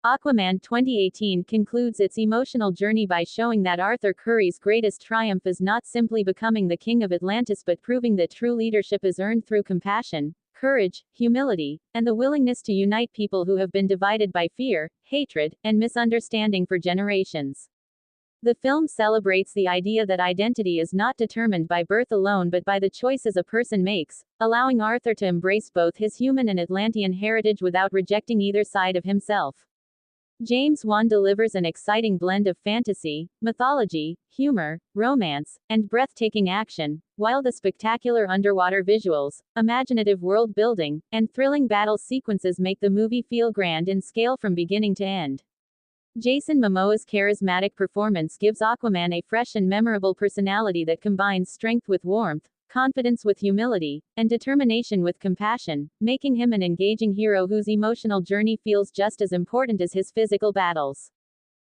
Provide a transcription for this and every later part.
Aquaman 2018 concludes its emotional journey by showing that Arthur Curry's greatest triumph is not simply becoming the King of Atlantis but proving that true leadership is earned through compassion, courage, humility, and the willingness to unite people who have been divided by fear, hatred, and misunderstanding for generations. The film celebrates the idea that identity is not determined by birth alone but by the choices a person makes, allowing Arthur to embrace both his human and Atlantean heritage without rejecting either side of himself. James Wan delivers an exciting blend of fantasy, mythology, humor, romance, and breathtaking action, while the spectacular underwater visuals, imaginative world building, and thrilling battle sequences make the movie feel grand in scale from beginning to end. Jason Momoa's charismatic performance gives Aquaman a fresh and memorable personality that combines strength with warmth, confidence with humility, and determination with compassion, making him an engaging hero whose emotional journey feels just as important as his physical battles.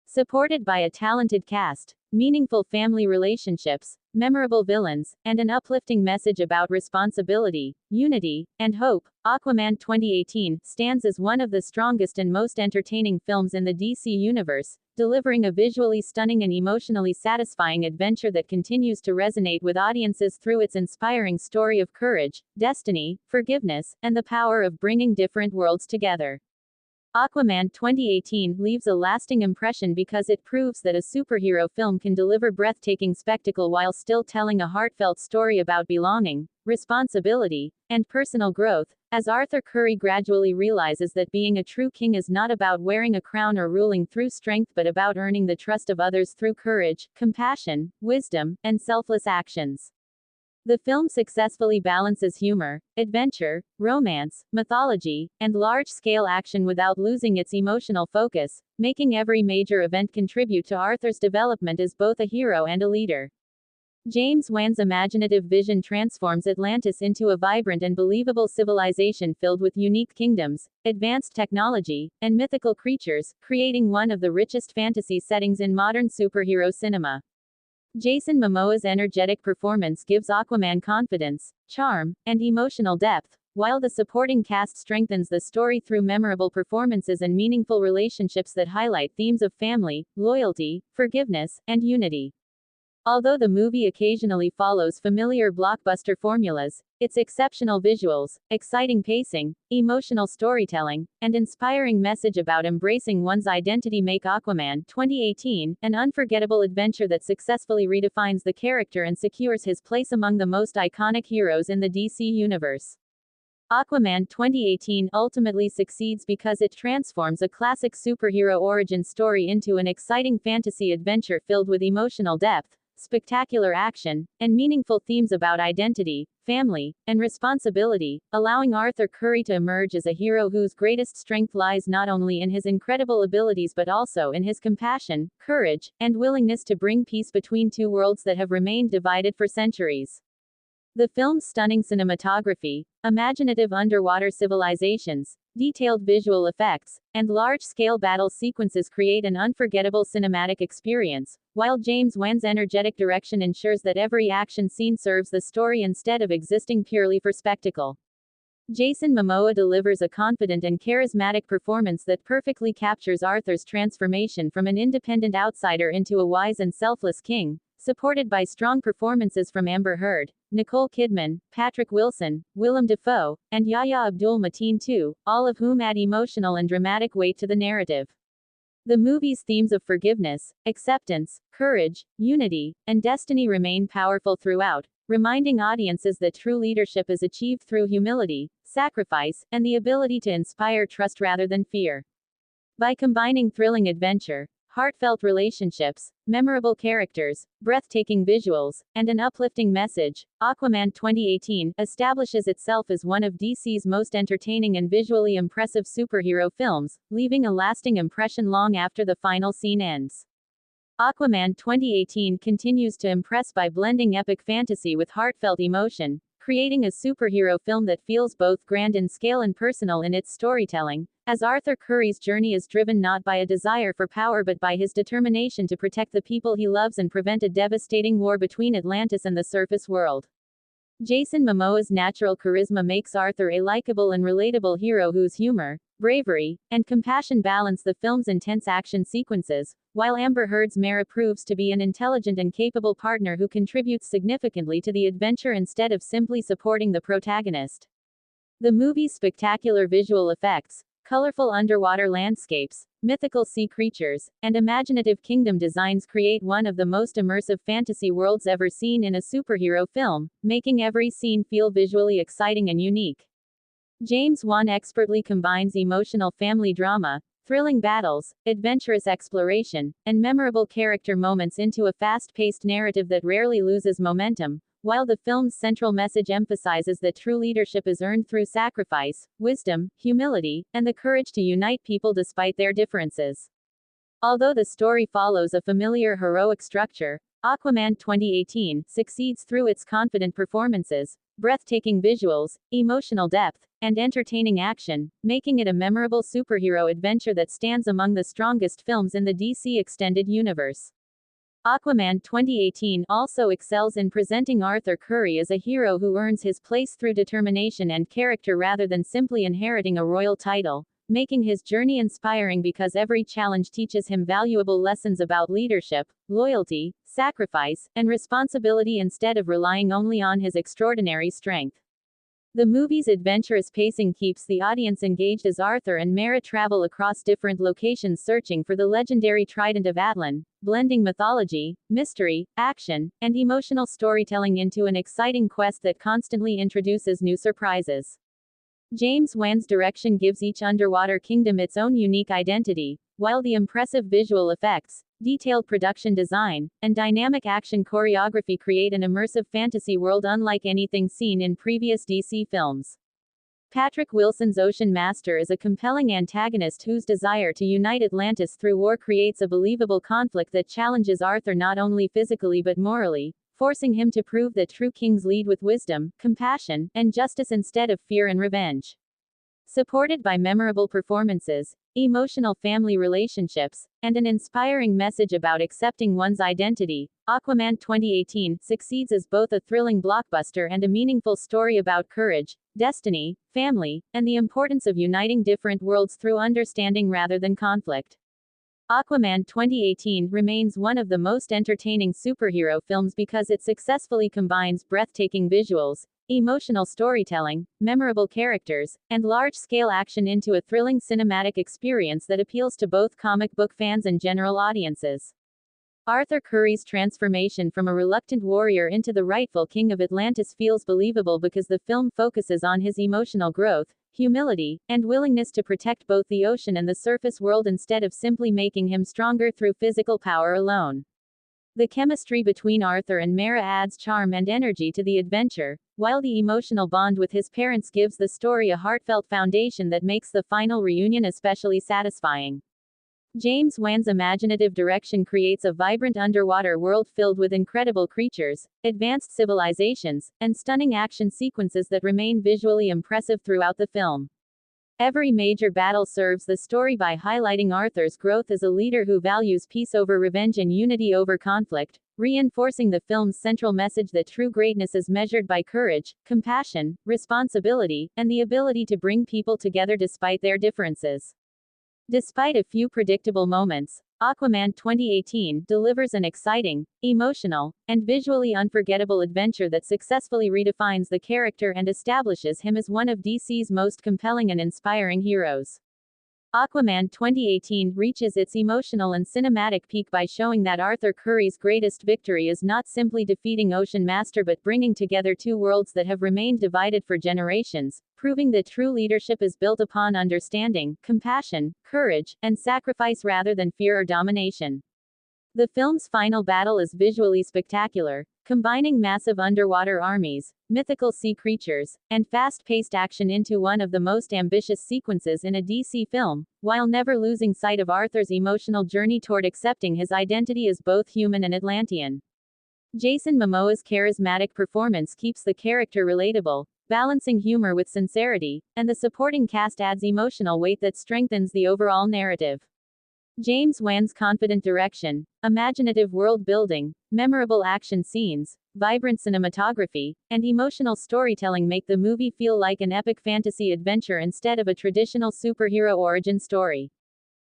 Supported by a talented cast, meaningful family relationships, memorable villains, and an uplifting message about responsibility, unity, and hope, Aquaman 2018 stands as one of the strongest and most entertaining films in the DC universe, delivering a visually stunning and emotionally satisfying adventure that continues to resonate with audiences through its inspiring story of courage, destiny, forgiveness, and the power of bringing different worlds together. Aquaman 2018 leaves a lasting impression because it proves that a superhero film can deliver breathtaking spectacle while still telling a heartfelt story about belonging, responsibility, and personal growth, as Arthur Curry gradually realizes that being a true king is not about wearing a crown or ruling through strength but about earning the trust of others through courage, compassion, wisdom, and selfless actions. The film successfully balances humor, adventure, romance, mythology, and large-scale action without losing its emotional focus, making every major event contribute to Arthur's development as both a hero and a leader. James Wan's imaginative vision transforms Atlantis into a vibrant and believable civilization filled with unique kingdoms, advanced technology, and mythical creatures, creating one of the richest fantasy settings in modern superhero cinema. Jason Momoa's energetic performance gives Aquaman confidence, charm, and emotional depth, while the supporting cast strengthens the story through memorable performances and meaningful relationships that highlight themes of family, loyalty, forgiveness, and unity. Although the movie occasionally follows familiar blockbuster formulas, its exceptional visuals, exciting pacing, emotional storytelling, and inspiring message about embracing one's identity make Aquaman 2018 an unforgettable adventure that successfully redefines the character and secures his place among the most iconic heroes in the DC universe. Aquaman 2018 ultimately succeeds because it transforms a classic superhero origin story into an exciting fantasy adventure filled with emotional depth, spectacular action, and meaningful themes about identity, family, and responsibility, allowing Arthur Curry to emerge as a hero whose greatest strength lies not only in his incredible abilities but also in his compassion, courage, and willingness to bring peace between two worlds that have remained divided for centuries. The film's stunning cinematography, imaginative underwater civilizations, detailed visual effects, and large-scale battle sequences create an unforgettable cinematic experience, while James Wan's energetic direction ensures that every action scene serves the story instead of existing purely for spectacle. Jason Momoa delivers a confident and charismatic performance that perfectly captures Arthur's transformation from an independent outsider into a wise and selfless king, supported by strong performances from Amber Heard, Nicole Kidman, Patrick Wilson, Willem Dafoe, and Yahya Abdul-Mateen too, all of whom add emotional and dramatic weight to the narrative. The movie's themes of forgiveness, acceptance, courage, unity, and destiny remain powerful throughout, reminding audiences that true leadership is achieved through humility, sacrifice, and the ability to inspire trust rather than fear. By combining thrilling adventure, heartfelt relationships, memorable characters, breathtaking visuals, and an uplifting message, Aquaman 2018 establishes itself as one of DC's most entertaining and visually impressive superhero films, leaving a lasting impression long after the final scene ends. Aquaman 2018 continues to impress by blending epic fantasy with heartfelt emotion, creating a superhero film that feels both grand in scale and personal in its storytelling, as Arthur Curry's journey is driven not by a desire for power but by his determination to protect the people he loves and prevent a devastating war between Atlantis and the surface world. Jason Momoa's natural charisma makes Arthur a likable and relatable hero whose humor, bravery, and compassion balance the film's intense action sequences, while Amber Heard's Mara proves to be an intelligent and capable partner who contributes significantly to the adventure instead of simply supporting the protagonist. The movie's spectacular visual effects, colorful underwater landscapes, mythical sea creatures, and imaginative kingdom designs create one of the most immersive fantasy worlds ever seen in a superhero film, making every scene feel visually exciting and unique. James Wan expertly combines emotional family drama, thrilling battles, adventurous exploration, and memorable character moments into a fast-paced narrative that rarely loses momentum, while the film's central message emphasizes that true leadership is earned through sacrifice, wisdom, humility, and the courage to unite people despite their differences. Although the story follows a familiar heroic structure, Aquaman 2018 succeeds through its confident performances, breathtaking visuals, emotional depth, and entertaining action, making it a memorable superhero adventure that stands among the strongest films in the DC Extended Universe. Aquaman 2018 also excels in presenting Arthur Curry as a hero who earns his place through determination and character rather than simply inheriting a royal title, making his journey inspiring because every challenge teaches him valuable lessons about leadership, loyalty, sacrifice, and responsibility instead of relying only on his extraordinary strength. The movie's adventurous pacing keeps the audience engaged as Arthur and Mara travel across different locations searching for the legendary Trident of Atlan, blending mythology, mystery, action, and emotional storytelling into an exciting quest that constantly introduces new surprises. James Wan's direction gives each underwater kingdom its own unique identity, while the impressive visual effects, detailed production design, and dynamic action choreography create an immersive fantasy world unlike anything seen in previous DC films. Patrick Wilson's Ocean Master is a compelling antagonist whose desire to unite Atlantis through war creates a believable conflict that challenges Arthur not only physically but morally, forcing him to prove that true kings lead with wisdom, compassion, and justice instead of fear and revenge. Supported by memorable performances, emotional family relationships, and an inspiring message about accepting one's identity, Aquaman 2018 succeeds as both a thrilling blockbuster and a meaningful story about courage, destiny, family, and the importance of uniting different worlds through understanding rather than conflict. Aquaman 2018 remains one of the most entertaining superhero films because it successfully combines breathtaking visuals, emotional storytelling, memorable characters, and large-scale action into a thrilling cinematic experience that appeals to both comic book fans and general audiences. Arthur Curry's transformation from a reluctant warrior into the rightful King of Atlantis feels believable because the film focuses on his emotional growth, humility, and willingness to protect both the ocean and the surface world instead of simply making him stronger through physical power alone. The chemistry between Arthur and Mara adds charm and energy to the adventure, while the emotional bond with his parents gives the story a heartfelt foundation that makes the final reunion especially satisfying. James Wan's imaginative direction creates a vibrant underwater world filled with incredible creatures, advanced civilizations, and stunning action sequences that remain visually impressive throughout the film. Every major battle serves the story by highlighting Arthur's growth as a leader who values peace over revenge and unity over conflict, reinforcing the film's central message that true greatness is measured by courage, compassion, responsibility, and the ability to bring people together despite their differences. Despite a few predictable moments, Aquaman 2018 delivers an exciting, emotional, and visually unforgettable adventure that successfully redefines the character and establishes him as one of DC's most compelling and inspiring heroes. Aquaman 2018 reaches its emotional and cinematic peak by showing that Arthur Curry's greatest victory is not simply defeating Ocean Master but bringing together two worlds that have remained divided for generations, proving that true leadership is built upon understanding, compassion, courage, and sacrifice rather than fear or domination. The film's final battle is visually spectacular, combining massive underwater armies, mythical sea creatures, and fast-paced action into one of the most ambitious sequences in a DC film, while never losing sight of Arthur's emotional journey toward accepting his identity as both human and Atlantean. Jason Momoa's charismatic performance keeps the character relatable, balancing humor with sincerity, and the supporting cast adds emotional weight that strengthens the overall narrative. James Wan's confident direction, imaginative world building, memorable action scenes, vibrant cinematography, and emotional storytelling make the movie feel like an epic fantasy adventure instead of a traditional superhero origin story.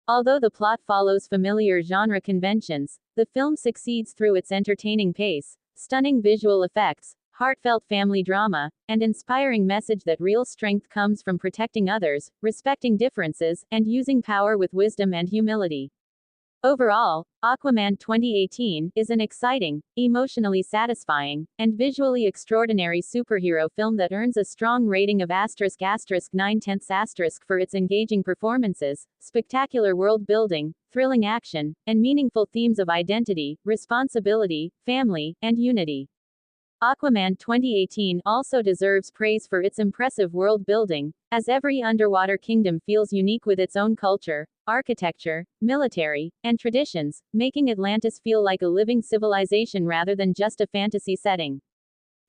Although the plot follows familiar genre conventions, the film succeeds through its entertaining pace, stunning visual effects, heartfelt family drama, and inspiring message that real strength comes from protecting others, respecting differences, and using power with wisdom and humility. Overall, Aquaman 2018 is an exciting, emotionally satisfying, and visually extraordinary superhero film that earns a strong rating of **9/10 for its engaging performances, spectacular world building, thrilling action, and meaningful themes of identity, responsibility, family, and unity. Aquaman 2018 also deserves praise for its impressive world building, as every underwater kingdom feels unique with its own culture, architecture, military, and traditions, making Atlantis feel like a living civilization rather than just a fantasy setting.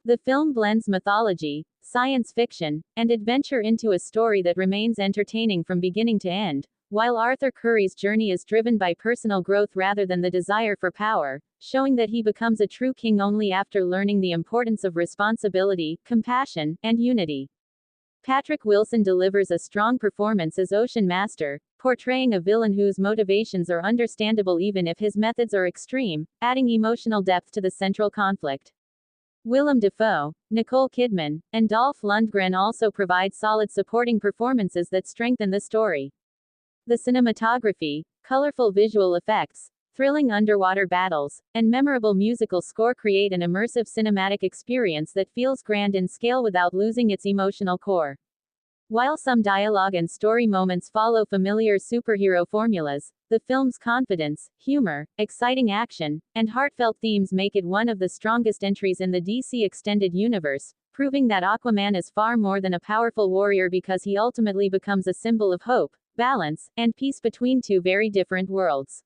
The film blends mythology, science fiction, and adventure into a story that remains entertaining from beginning to end, while Arthur Curry's journey is driven by personal growth rather than the desire for power, showing that he becomes a true king only after learning the importance of responsibility, compassion, and unity. Patrick Wilson delivers a strong performance as Ocean Master, portraying a villain whose motivations are understandable even if his methods are extreme, adding emotional depth to the central conflict. Willem Dafoe, Nicole Kidman, and Dolph Lundgren also provide solid supporting performances that strengthen the story. The cinematography, colorful visual effects, thrilling underwater battles, and memorable musical score create an immersive cinematic experience that feels grand in scale without losing its emotional core. While some dialogue and story moments follow familiar superhero formulas, the film's confidence, humor, exciting action, and heartfelt themes make it one of the strongest entries in the DC Extended Universe, proving that Aquaman is far more than a powerful warrior because he ultimately becomes a symbol of hope, balance, and peace between two very different worlds.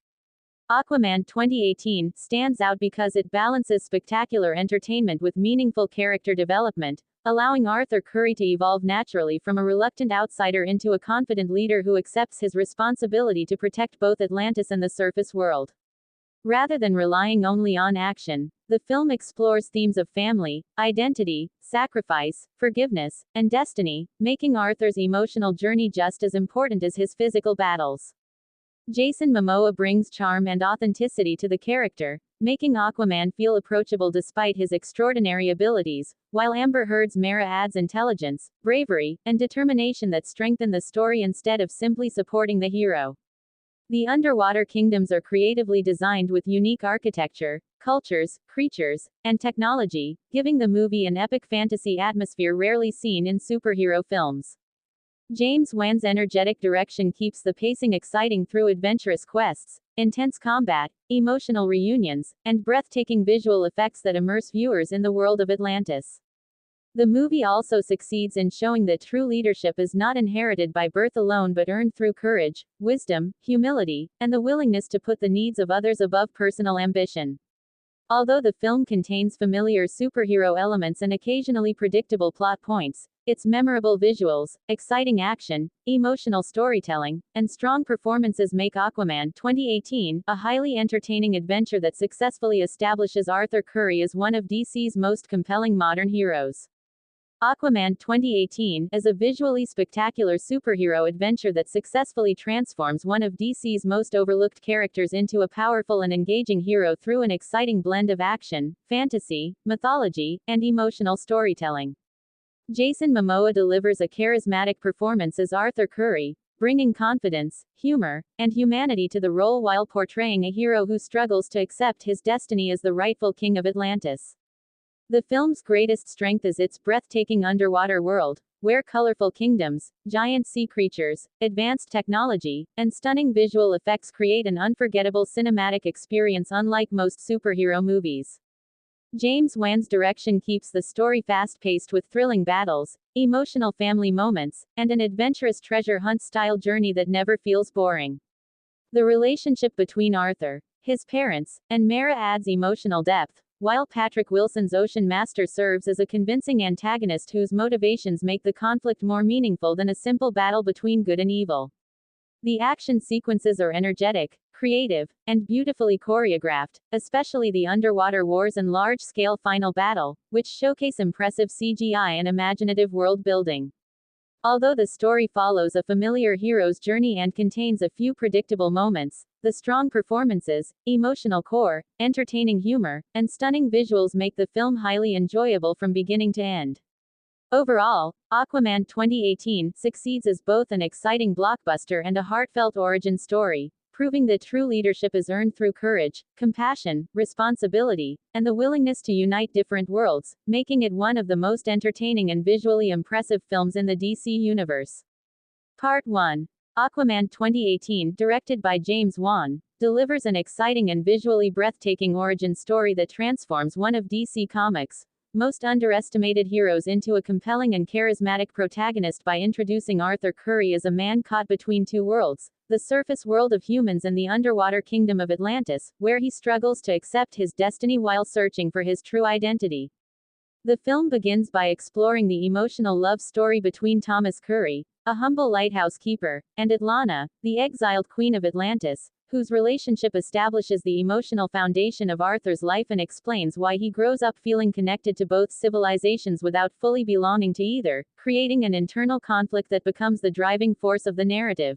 Aquaman 2018 stands out because it balances spectacular entertainment with meaningful character development, allowing Arthur Curry to evolve naturally from a reluctant outsider into a confident leader who accepts his responsibility to protect both Atlantis and the surface world. Rather than relying only on action, the film explores themes of family, identity, sacrifice, forgiveness, and destiny, making Arthur's emotional journey just as important as his physical battles. Jason Momoa brings charm and authenticity to the character, making Aquaman feel approachable despite his extraordinary abilities, while Amber Heard's Mera adds intelligence, bravery, and determination that strengthen the story instead of simply supporting the hero. The underwater kingdoms are creatively designed with unique architecture, cultures, creatures, and technology, giving the movie an epic fantasy atmosphere rarely seen in superhero films. James Wan's energetic direction keeps the pacing exciting through adventurous quests, intense combat, emotional reunions, and breathtaking visual effects that immerse viewers in the world of Atlantis. The movie also succeeds in showing that true leadership is not inherited by birth alone but earned through courage, wisdom, humility, and the willingness to put the needs of others above personal ambition. Although the film contains familiar superhero elements and occasionally predictable plot points, its memorable visuals, exciting action, emotional storytelling, and strong performances make Aquaman 2018 a highly entertaining adventure that successfully establishes Arthur Curry as one of DC's most compelling modern heroes. Aquaman 2018 is a visually spectacular superhero adventure that successfully transforms one of DC's most overlooked characters into a powerful and engaging hero through an exciting blend of action, fantasy, mythology, and emotional storytelling. Jason Momoa delivers a charismatic performance as Arthur Curry, bringing confidence, humor, and humanity to the role while portraying a hero who struggles to accept his destiny as the rightful king of Atlantis. The film's greatest strength is its breathtaking underwater world, where colorful kingdoms, giant sea creatures, advanced technology, and stunning visual effects create an unforgettable cinematic experience unlike most superhero movies. James Wan's direction keeps the story fast-paced with thrilling battles, emotional family moments, and an adventurous treasure hunt-style journey that never feels boring. The relationship between Arthur, his parents, and Mera adds emotional depth, while Patrick Wilson's Ocean Master serves as a convincing antagonist whose motivations make the conflict more meaningful than a simple battle between good and evil. The action sequences are energetic, creative, and beautifully choreographed, especially the underwater wars and large-scale final battle, which showcase impressive CGI and imaginative world building. Although the story follows a familiar hero's journey and contains a few predictable moments, the strong performances, emotional core, entertaining humor, and stunning visuals make the film highly enjoyable from beginning to end. Overall, Aquaman 2018 succeeds as both an exciting blockbuster and a heartfelt origin story, proving that true leadership is earned through courage, compassion, responsibility, and the willingness to unite different worlds, making it one of the most entertaining and visually impressive films in the DC universe. Part 1. Aquaman 2018, directed by James Wan, delivers an exciting and visually breathtaking origin story that transforms one of DC Comics' most underestimated heroes into a compelling and charismatic protagonist by introducing Arthur Curry as a man caught between two worlds, the surface world of humans and the underwater kingdom of Atlantis, where he struggles to accept his destiny while searching for his true identity. The film begins by exploring the emotional love story between Thomas Curry, a humble lighthouse keeper, and Atlana, the exiled queen of Atlantis, whose relationship establishes the emotional foundation of Arthur's life and explains why he grows up feeling connected to both civilizations without fully belonging to either, creating an internal conflict that becomes the driving force of the narrative.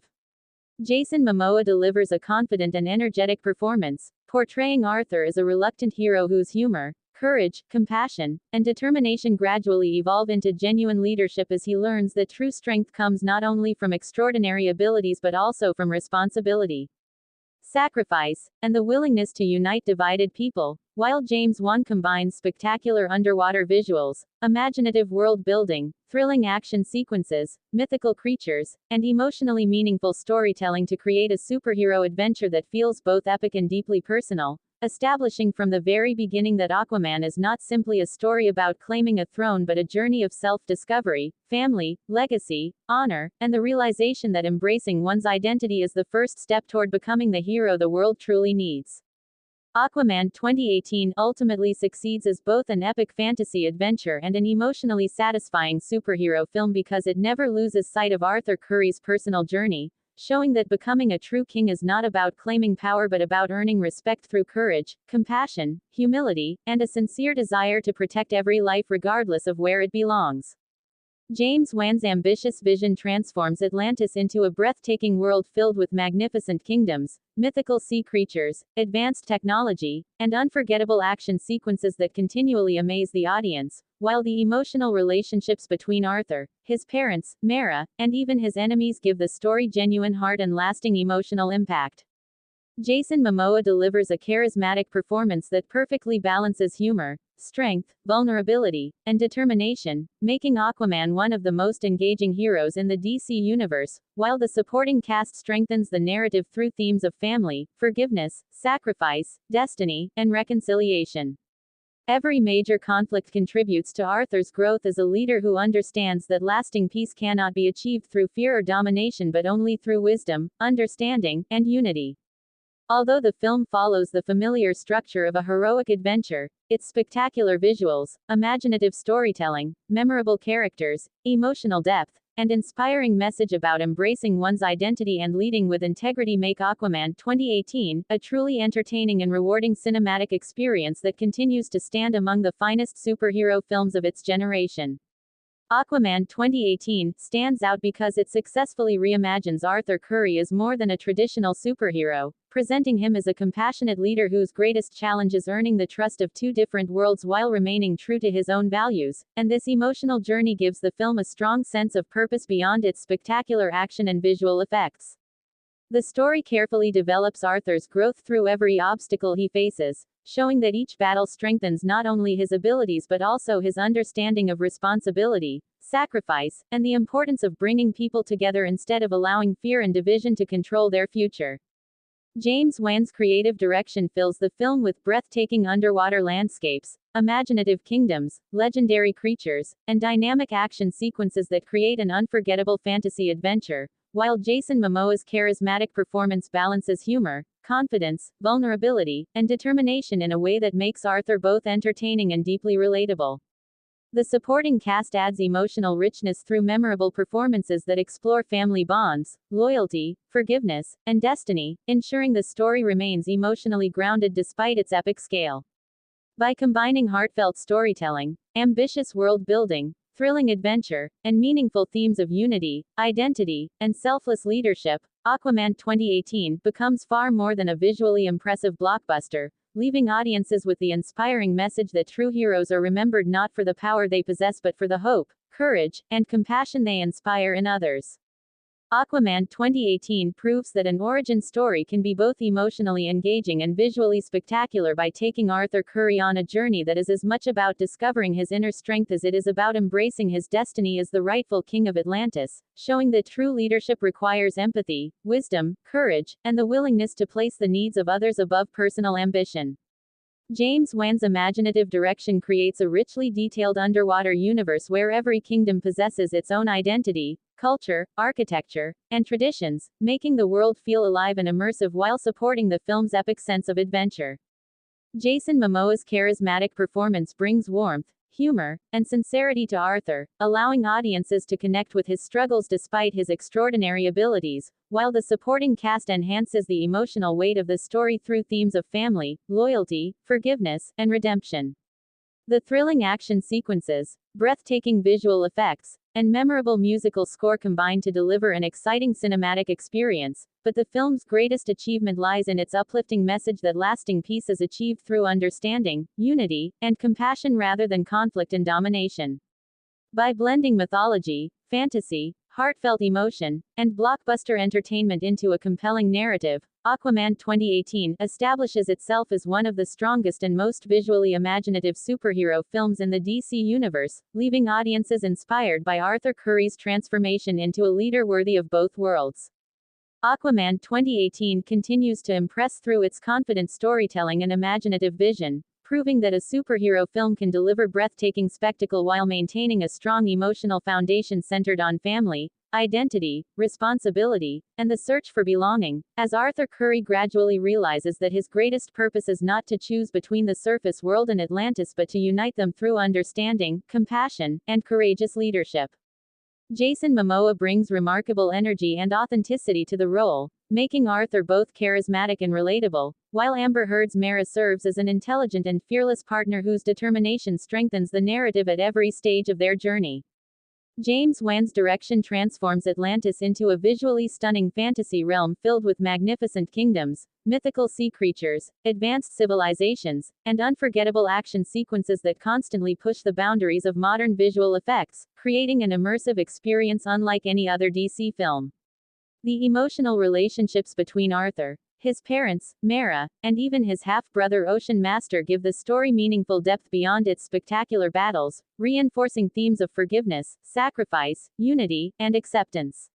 Jason Momoa delivers a confident and energetic performance, portraying Arthur as a reluctant hero whose humor, courage, compassion, and determination gradually evolve into genuine leadership as he learns that true strength comes not only from extraordinary abilities but also from responsibility, sacrifice, and the willingness to unite divided people. While James Wan combines spectacular underwater visuals, imaginative world building, thrilling action sequences, mythical creatures, and emotionally meaningful storytelling to create a superhero adventure that feels both epic and deeply personal, establishing from the very beginning that Aquaman is not simply a story about claiming a throne but a journey of self-discovery, family, legacy, honor, and the realization that embracing one's identity is the first step toward becoming the hero the world truly needs. Aquaman 2018 ultimately succeeds as both an epic fantasy adventure and an emotionally satisfying superhero film because it never loses sight of Arthur Curry's personal journey, showing that becoming a true king is not about claiming power but about earning respect through courage, compassion, humility, and a sincere desire to protect every life regardless of where it belongs. James Wan's ambitious vision transforms Atlantis into a breathtaking world filled with magnificent kingdoms, mythical sea creatures, advanced technology, and unforgettable action sequences that continually amaze the audience, while the emotional relationships between Arthur, his parents, Mera, and even his enemies give the story genuine heart and lasting emotional impact. Jason Momoa delivers a charismatic performance that perfectly balances humor, strength, vulnerability, and determination, making Aquaman one of the most engaging heroes in the DC universe, while the supporting cast strengthens the narrative through themes of family, forgiveness, sacrifice, destiny, and reconciliation. Every major conflict contributes to Arthur's growth as a leader who understands that lasting peace cannot be achieved through fear or domination but only through wisdom, understanding, and unity. Although the film follows the familiar structure of a heroic adventure, its spectacular visuals, imaginative storytelling, memorable characters, emotional depth, and inspiring message about embracing one's identity and leading with integrity make Aquaman 2018 a truly entertaining and rewarding cinematic experience that continues to stand among the finest superhero films of its generation. Aquaman 2018 stands out because it successfully reimagines Arthur Curry as more than a traditional superhero, presenting him as a compassionate leader whose greatest challenge is earning the trust of two different worlds while remaining true to his own values, and this emotional journey gives the film a strong sense of purpose beyond its spectacular action and visual effects. The story carefully develops Arthur's growth through every obstacle he faces, showing that each battle strengthens not only his abilities but also his understanding of responsibility, sacrifice, and the importance of bringing people together instead of allowing fear and division to control their future. James Wan's creative direction fills the film with breathtaking underwater landscapes, imaginative kingdoms, legendary creatures, and dynamic action sequences that create an unforgettable fantasy adventure, while Jason Momoa's charismatic performance balances humor, confidence, vulnerability, and determination in a way that makes Arthur both entertaining and deeply relatable. The supporting cast adds emotional richness through memorable performances that explore family bonds, loyalty, forgiveness, and destiny, ensuring the story remains emotionally grounded despite its epic scale. By combining heartfelt storytelling, ambitious world building, thrilling adventure, and meaningful themes of unity, identity, and selfless leadership, Aquaman 2018 becomes far more than a visually impressive blockbuster, leaving audiences with the inspiring message that true heroes are remembered not for the power they possess but for the hope, courage, and compassion they inspire in others. Aquaman 2018 proves that an origin story can be both emotionally engaging and visually spectacular by taking Arthur Curry on a journey that is as much about discovering his inner strength as it is about embracing his destiny as the rightful King of Atlantis, showing that true leadership requires empathy, wisdom, courage, and the willingness to place the needs of others above personal ambition. James Wan's imaginative direction creates a richly detailed underwater universe where every kingdom possesses its own identity, culture, architecture, and traditions, making the world feel alive and immersive while supporting the film's epic sense of adventure. Jason Momoa's charismatic performance brings warmth, humor, and sincerity to Arthur, allowing audiences to connect with his struggles despite his extraordinary abilities, while the supporting cast enhances the emotional weight of the story through themes of family, loyalty, forgiveness, and redemption. The thrilling action sequences, breathtaking visual effects, and memorable musical score combine to deliver an exciting cinematic experience, but the film's greatest achievement lies in its uplifting message that lasting peace is achieved through understanding, unity, and compassion rather than conflict and domination. By blending mythology, fantasy, heartfelt emotion, and blockbuster entertainment into a compelling narrative, Aquaman 2018 establishes itself as one of the strongest and most visually imaginative superhero films in the DC universe, leaving audiences inspired by Arthur Curry's transformation into a leader worthy of both worlds. Aquaman 2018 continues to impress through its confident storytelling and imaginative vision, proving that a superhero film can deliver breathtaking spectacle while maintaining a strong emotional foundation centered on family, identity, responsibility, and the search for belonging, as Arthur Curry gradually realizes that his greatest purpose is not to choose between the surface world and Atlantis but to unite them through understanding, compassion, and courageous leadership. Jason Momoa brings remarkable energy and authenticity to the role, making Arthur both charismatic and relatable, while Amber Heard's Mara serves as an intelligent and fearless partner whose determination strengthens the narrative at every stage of their journey. James Wan's direction transforms Atlantis into a visually stunning fantasy realm filled with magnificent kingdoms, mythical sea creatures, advanced civilizations, and unforgettable action sequences that constantly push the boundaries of modern visual effects, creating an immersive experience unlike any other DC film. The emotional relationships between Arthur, his parents, Mara, and even his half-brother Ocean Master give the story meaningful depth beyond its spectacular battles, reinforcing themes of forgiveness, sacrifice, unity, and acceptance.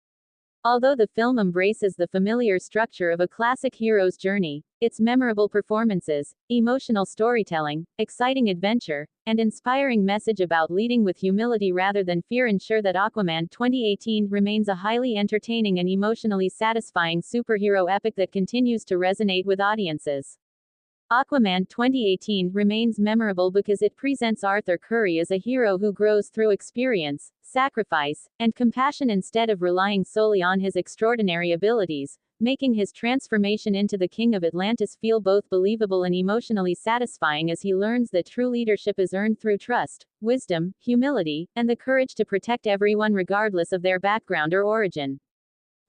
Although the film embraces the familiar structure of a classic hero's journey, its memorable performances, emotional storytelling, exciting adventure, and inspiring message about leading with humility rather than fear ensure that Aquaman 2018 remains a highly entertaining and emotionally satisfying superhero epic that continues to resonate with audiences. Aquaman 2018 remains memorable because it presents Arthur Curry as a hero who grows through experience, sacrifice, and compassion instead of relying solely on his extraordinary abilities, making his transformation into the King of Atlantis feel both believable and emotionally satisfying as he learns that true leadership is earned through trust, wisdom, humility, and the courage to protect everyone regardless of their background or origin.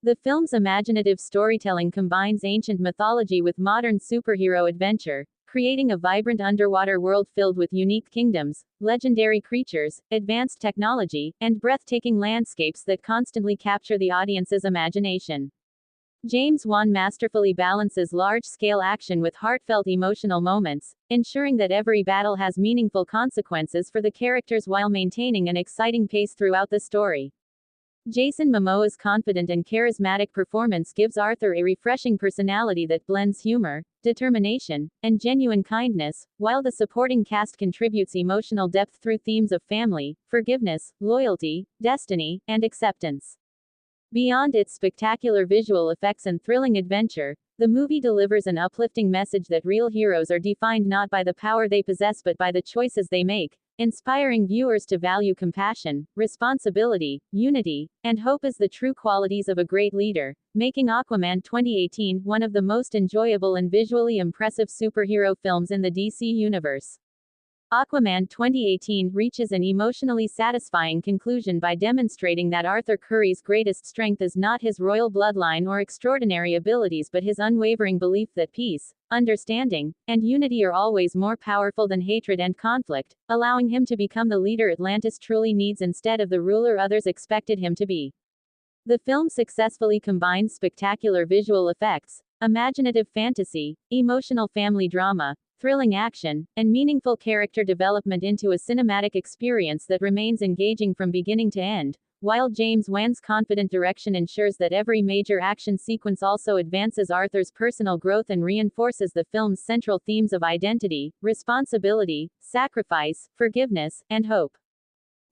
The film's imaginative storytelling combines ancient mythology with modern superhero adventure, creating a vibrant underwater world filled with unique kingdoms, legendary creatures, advanced technology, and breathtaking landscapes that constantly capture the audience's imagination. James Wan masterfully balances large-scale action with heartfelt emotional moments, ensuring that every battle has meaningful consequences for the characters while maintaining an exciting pace throughout the story. Jason Momoa's confident and charismatic performance gives Arthur a refreshing personality that blends humor, determination, and genuine kindness, while the supporting cast contributes emotional depth through themes of family, forgiveness, loyalty, destiny, and acceptance. Beyond its spectacular visual effects and thrilling adventure, the movie delivers an uplifting message that real heroes are defined not by the power they possess but by the choices they make, inspiring viewers to value compassion, responsibility, unity, and hope as the true qualities of a great leader, making Aquaman 2018 one of the most enjoyable and visually impressive superhero films in the DC universe. Aquaman 2018 reaches an emotionally satisfying conclusion by demonstrating that Arthur Curry's greatest strength is not his royal bloodline or extraordinary abilities but his unwavering belief that peace, understanding, and unity are always more powerful than hatred and conflict, allowing him to become the leader Atlantis truly needs instead of the ruler others expected him to be. The film successfully combines spectacular visual effects, imaginative fantasy, emotional family drama, thrilling action, and meaningful character development into a cinematic experience that remains engaging from beginning to end, while James Wan's confident direction ensures that every major action sequence also advances Arthur's personal growth and reinforces the film's central themes of identity, responsibility, sacrifice, forgiveness, and hope.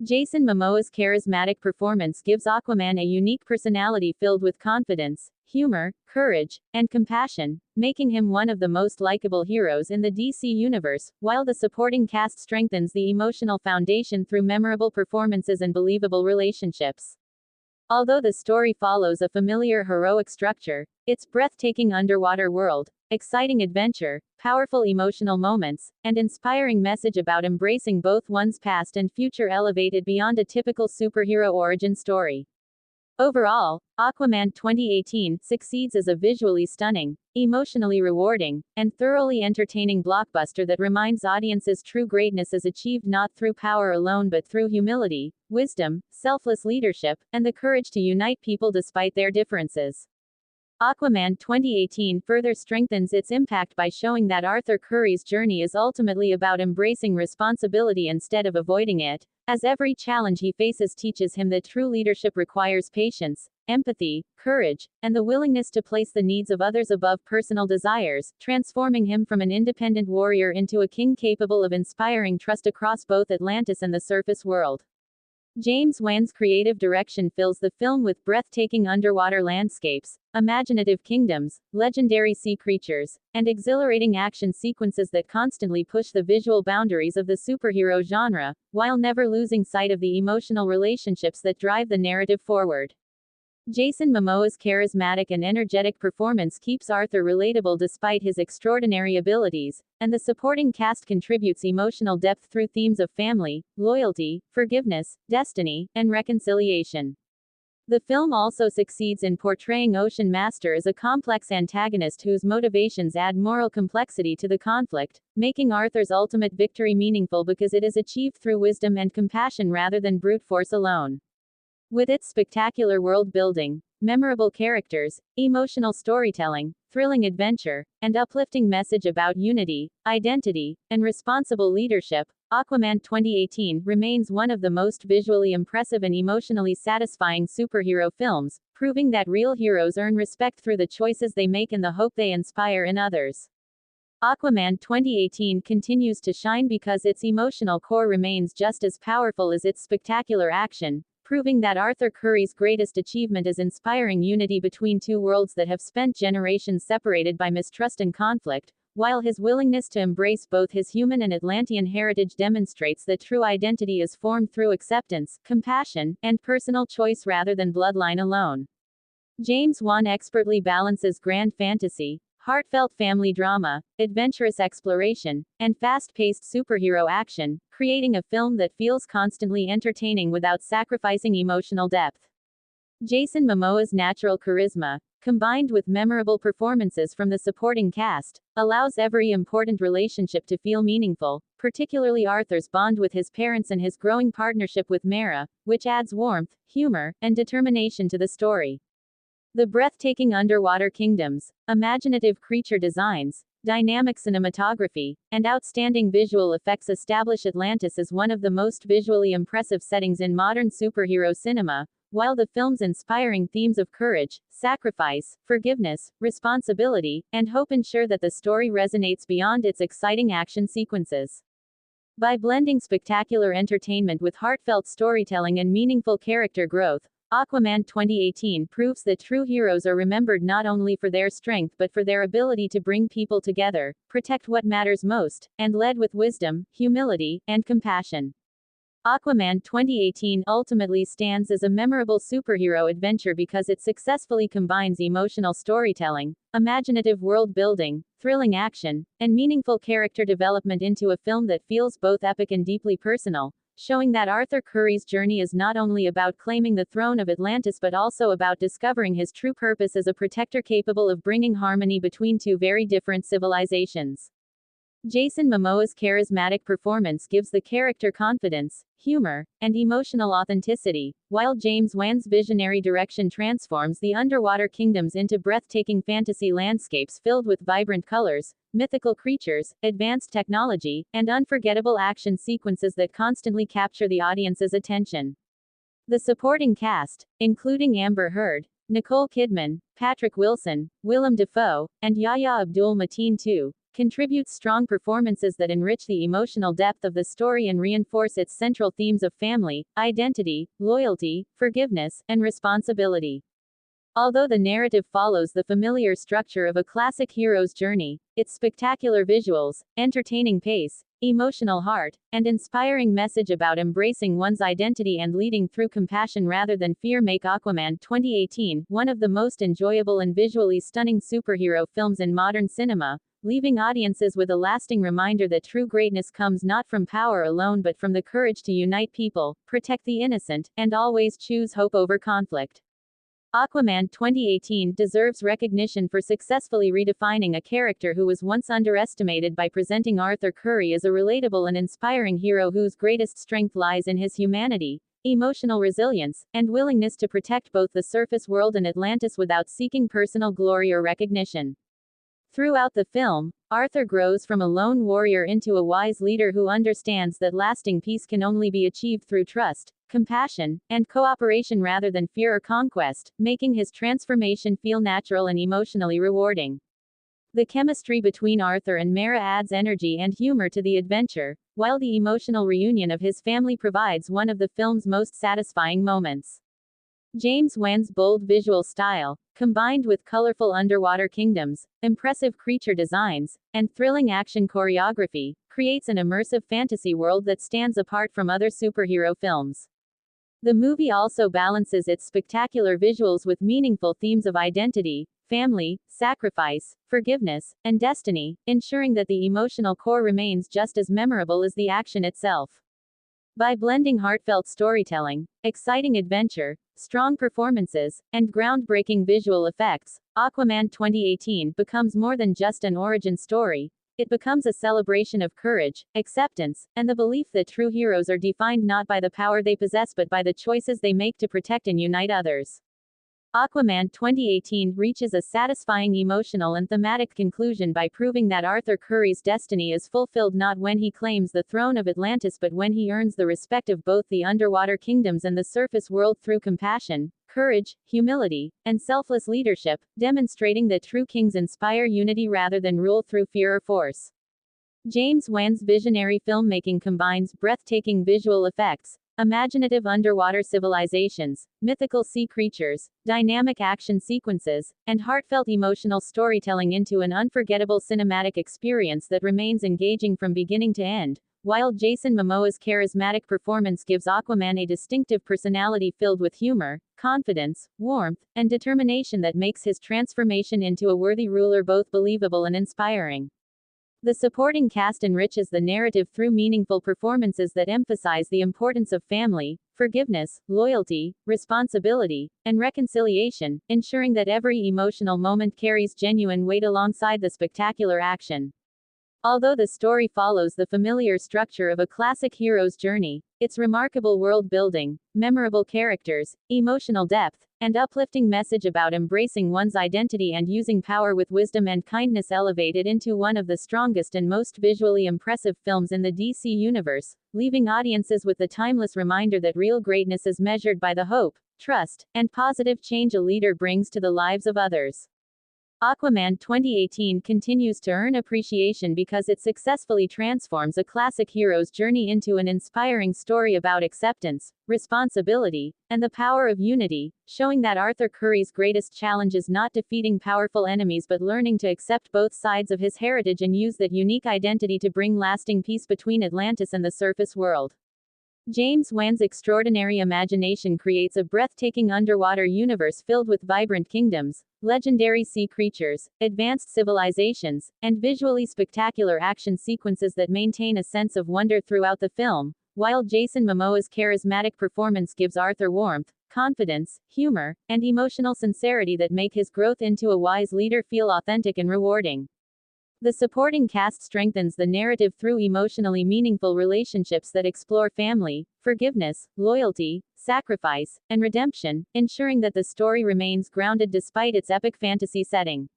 Jason Momoa's charismatic performance gives Aquaman a unique personality filled with confidence, humor, courage, and compassion, making him one of the most likable heroes in the DC universe, while the supporting cast strengthens the emotional foundation through memorable performances and believable relationships. Although the story follows a familiar heroic structure, its breathtaking underwater world, exciting adventure, powerful emotional moments, and inspiring message about embracing both one's past and future elevate it beyond a typical superhero origin story. Overall, Aquaman 2018 succeeds as a visually stunning, emotionally rewarding, and thoroughly entertaining blockbuster that reminds audiences true greatness is achieved not through power alone but through humility, wisdom, selfless leadership, and the courage to unite people despite their differences. Aquaman 2018 further strengthens its impact by showing that Arthur Curry's journey is ultimately about embracing responsibility instead of avoiding it, as every challenge he faces teaches him that true leadership requires patience, empathy, courage, and the willingness to place the needs of others above personal desires, transforming him from an independent warrior into a king capable of inspiring trust across both Atlantis and the surface world. James Wan's creative direction fills the film with breathtaking underwater landscapes, imaginative kingdoms, legendary sea creatures, and exhilarating action sequences that constantly push the visual boundaries of the superhero genre, while never losing sight of the emotional relationships that drive the narrative forward. Jason Momoa's charismatic and energetic performance keeps Arthur relatable despite his extraordinary abilities, and the supporting cast contributes emotional depth through themes of family, loyalty, forgiveness, destiny, and reconciliation. The film also succeeds in portraying Ocean Master as a complex antagonist whose motivations add moral complexity to the conflict, making Arthur's ultimate victory meaningful because it is achieved through wisdom and compassion rather than brute force alone. With its spectacular world building, memorable characters, emotional storytelling, thrilling adventure, and uplifting message about unity, identity, and responsible leadership, Aquaman 2018 remains one of the most visually impressive and emotionally satisfying superhero films, proving that real heroes earn respect through the choices they make and the hope they inspire in others. Aquaman 2018 continues to shine because its emotional core remains just as powerful as its spectacular action, proving that Arthur Curry's greatest achievement is inspiring unity between two worlds that have spent generations separated by mistrust and conflict, while his willingness to embrace both his human and Atlantean heritage demonstrates that true identity is formed through acceptance, compassion, and personal choice rather than bloodline alone. James Wan expertly balances grand fantasy, heartfelt family drama, adventurous exploration, and fast-paced superhero action, creating a film that feels constantly entertaining without sacrificing emotional depth. Jason Momoa's natural charisma, combined with memorable performances from the supporting cast, allows every important relationship to feel meaningful, particularly Arthur's bond with his parents and his growing partnership with Mera, which adds warmth, humor, and determination to the story. The breathtaking underwater kingdoms, imaginative creature designs, dynamic cinematography, and outstanding visual effects establish Atlantis as one of the most visually impressive settings in modern superhero cinema, while the film's inspiring themes of courage, sacrifice, forgiveness, responsibility, and hope ensure that the story resonates beyond its exciting action sequences. By blending spectacular entertainment with heartfelt storytelling and meaningful character growth, Aquaman 2018 proves that true heroes are remembered not only for their strength but for their ability to bring people together, protect what matters most, and lead with wisdom, humility, and compassion. Aquaman 2018 ultimately stands as a memorable superhero adventure because it successfully combines emotional storytelling, imaginative world building, thrilling action, and meaningful character development into a film that feels both epic and deeply personal, showing that Arthur Curry's journey is not only about claiming the throne of Atlantis but also about discovering his true purpose as a protector capable of bringing harmony between two very different civilizations. Jason Momoa's charismatic performance gives the character confidence, humor, and emotional authenticity, while James Wan's visionary direction transforms the underwater kingdoms into breathtaking fantasy landscapes filled with vibrant colors, mythical creatures, advanced technology, and unforgettable action sequences that constantly capture the audience's attention. The supporting cast, including Amber Heard, Nicole Kidman, Patrick Wilson, Willem Dafoe, and Yahya Abdul-Mateen II, contributes strong performances that enrich the emotional depth of the story and reinforce its central themes of family, identity, loyalty, forgiveness, and responsibility. Although the narrative follows the familiar structure of a classic hero's journey, its spectacular visuals, entertaining pace, emotional heart, and inspiring message about embracing one's identity and leading through compassion rather than fear make Aquaman 2018 one of the most enjoyable and visually stunning superhero films in modern cinema, leaving audiences with a lasting reminder that true greatness comes not from power alone but from the courage to unite people, protect the innocent, and always choose hope over conflict. Aquaman 2018 deserves recognition for successfully redefining a character who was once underestimated by presenting Arthur Curry as a relatable and inspiring hero whose greatest strength lies in his humanity, emotional resilience, and willingness to protect both the surface world and Atlantis without seeking personal glory or recognition. Throughout the film, Arthur grows from a lone warrior into a wise leader who understands that lasting peace can only be achieved through trust, compassion, and cooperation rather than fear or conquest, making his transformation feel natural and emotionally rewarding. The chemistry between Arthur and Mera adds energy and humor to the adventure, while the emotional reunion of his family provides one of the film's most satisfying moments. James Wan's bold visual style, combined with colorful underwater kingdoms, impressive creature designs, and thrilling action choreography, creates an immersive fantasy world that stands apart from other superhero films. The movie also balances its spectacular visuals with meaningful themes of identity, family, sacrifice, forgiveness, and destiny, ensuring that the emotional core remains just as memorable as the action itself. By blending heartfelt storytelling, exciting adventure, strong performances, and groundbreaking visual effects, Aquaman 2018 becomes more than just an origin story. It becomes a celebration of courage, acceptance, and the belief that true heroes are defined not by the power they possess but by the choices they make to protect and unite others. Aquaman 2018 reaches a satisfying emotional and thematic conclusion by proving that Arthur Curry's destiny is fulfilled not when he claims the throne of Atlantis but when he earns the respect of both the underwater kingdoms and the surface world through compassion, courage, humility, and selfless leadership, demonstrating that true kings inspire unity rather than rule through fear or force. James Wan's visionary filmmaking combines breathtaking visual effects, imaginative underwater civilizations, mythical sea creatures, dynamic action sequences, and heartfelt emotional storytelling into an unforgettable cinematic experience that remains engaging from beginning to end, while Jason Momoa's charismatic performance gives Aquaman a distinctive personality filled with humor, confidence, warmth, and determination that makes his transformation into a worthy ruler both believable and inspiring. The supporting cast enriches the narrative through meaningful performances that emphasize the importance of family, forgiveness, loyalty, responsibility, and reconciliation, ensuring that every emotional moment carries genuine weight alongside the spectacular action. Although the story follows the familiar structure of a classic hero's journey, its remarkable world building, memorable characters, emotional depth, and uplifting message about embracing one's identity and using power with wisdom and kindness elevate it into one of the strongest and most visually impressive films in the DC universe, leaving audiences with the timeless reminder that real greatness is measured by the hope, trust, and positive change a leader brings to the lives of others. Aquaman 2018 continues to earn appreciation because it successfully transforms a classic hero's journey into an inspiring story about acceptance, responsibility, and the power of unity, showing that Arthur Curry's greatest challenge is not defeating powerful enemies but learning to accept both sides of his heritage and use that unique identity to bring lasting peace between Atlantis and the surface world. James Wan's extraordinary imagination creates a breathtaking underwater universe filled with vibrant kingdoms, legendary sea creatures, advanced civilizations, and visually spectacular action sequences that maintain a sense of wonder throughout the film, while Jason Momoa's charismatic performance gives Arthur warmth, confidence, humor, and emotional sincerity that make his growth into a wise leader feel authentic and rewarding. The supporting cast strengthens the narrative through emotionally meaningful relationships that explore family, forgiveness, loyalty, sacrifice, and redemption, ensuring that the story remains grounded despite its epic fantasy setting.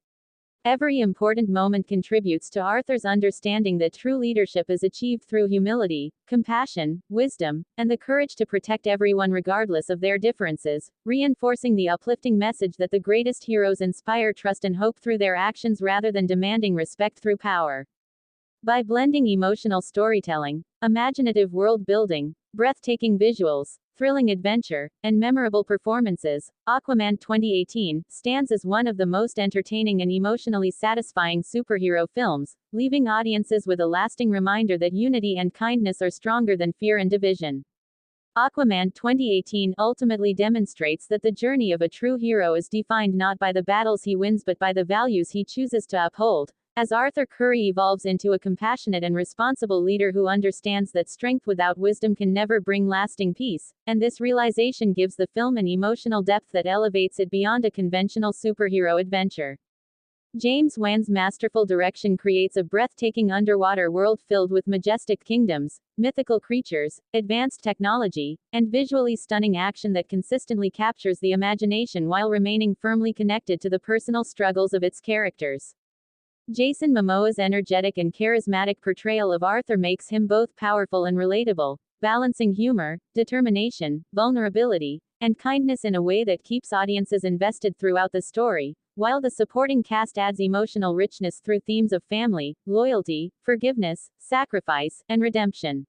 Every important moment contributes to Arthur's understanding that true leadership is achieved through humility, compassion, wisdom, and the courage to protect everyone regardless of their differences, reinforcing the uplifting message that the greatest heroes inspire trust and hope through their actions rather than demanding respect through power. By blending emotional storytelling, imaginative world building, breathtaking visuals, thrilling adventure, and memorable performances, Aquaman 2018 stands as one of the most entertaining and emotionally satisfying superhero films, leaving audiences with a lasting reminder that unity and kindness are stronger than fear and division. Aquaman 2018 ultimately demonstrates that the journey of a true hero is defined not by the battles he wins but by the values he chooses to uphold, as Arthur Curry evolves into a compassionate and responsible leader who understands that strength without wisdom can never bring lasting peace, and this realization gives the film an emotional depth that elevates it beyond a conventional superhero adventure. James Wan's masterful direction creates a breathtaking underwater world filled with majestic kingdoms, mythical creatures, advanced technology, and visually stunning action that consistently captures the imagination while remaining firmly connected to the personal struggles of its characters. Jason Momoa's energetic and charismatic portrayal of Arthur makes him both powerful and relatable, balancing humor, determination, vulnerability, and kindness in a way that keeps audiences invested throughout the story, while the supporting cast adds emotional richness through themes of family, loyalty, forgiveness, sacrifice, and redemption.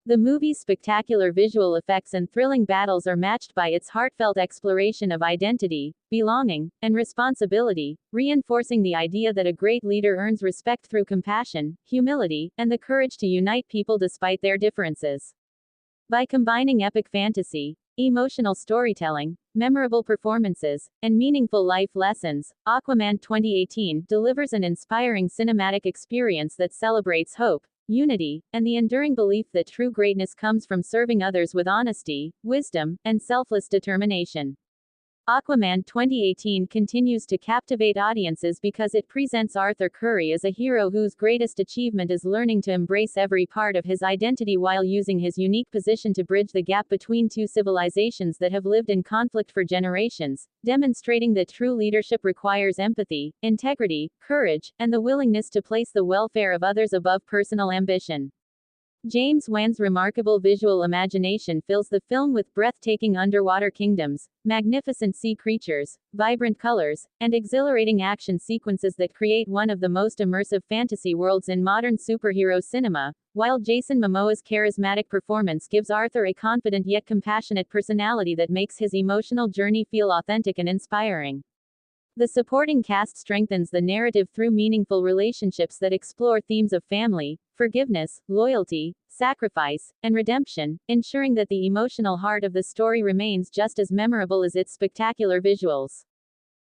The movie's spectacular visual effects and thrilling battles are matched by its heartfelt exploration of identity, belonging, and responsibility, reinforcing the idea that a great leader earns respect through compassion, humility, and the courage to unite people despite their differences. By combining epic fantasy, emotional storytelling, memorable performances, and meaningful life lessons, Aquaman 2018 delivers an inspiring cinematic experience that celebrates hope, unity, and the enduring belief that true greatness comes from serving others with honesty, wisdom, and selfless determination. Aquaman 2018 continues to captivate audiences because it presents Arthur Curry as a hero whose greatest achievement is learning to embrace every part of his identity while using his unique position to bridge the gap between two civilizations that have lived in conflict for generations, demonstrating that true leadership requires empathy, integrity, courage, and the willingness to place the welfare of others above personal ambition. James Wan's remarkable visual imagination fills the film with breathtaking underwater kingdoms, magnificent sea creatures, vibrant colors, and exhilarating action sequences that create one of the most immersive fantasy worlds in modern superhero cinema, while Jason Momoa's charismatic performance gives Arthur a confident yet compassionate personality that makes his emotional journey feel authentic and inspiring. The supporting cast strengthens the narrative through meaningful relationships that explore themes of family, forgiveness, loyalty, sacrifice, and redemption, ensuring that the emotional heart of the story remains just as memorable as its spectacular visuals.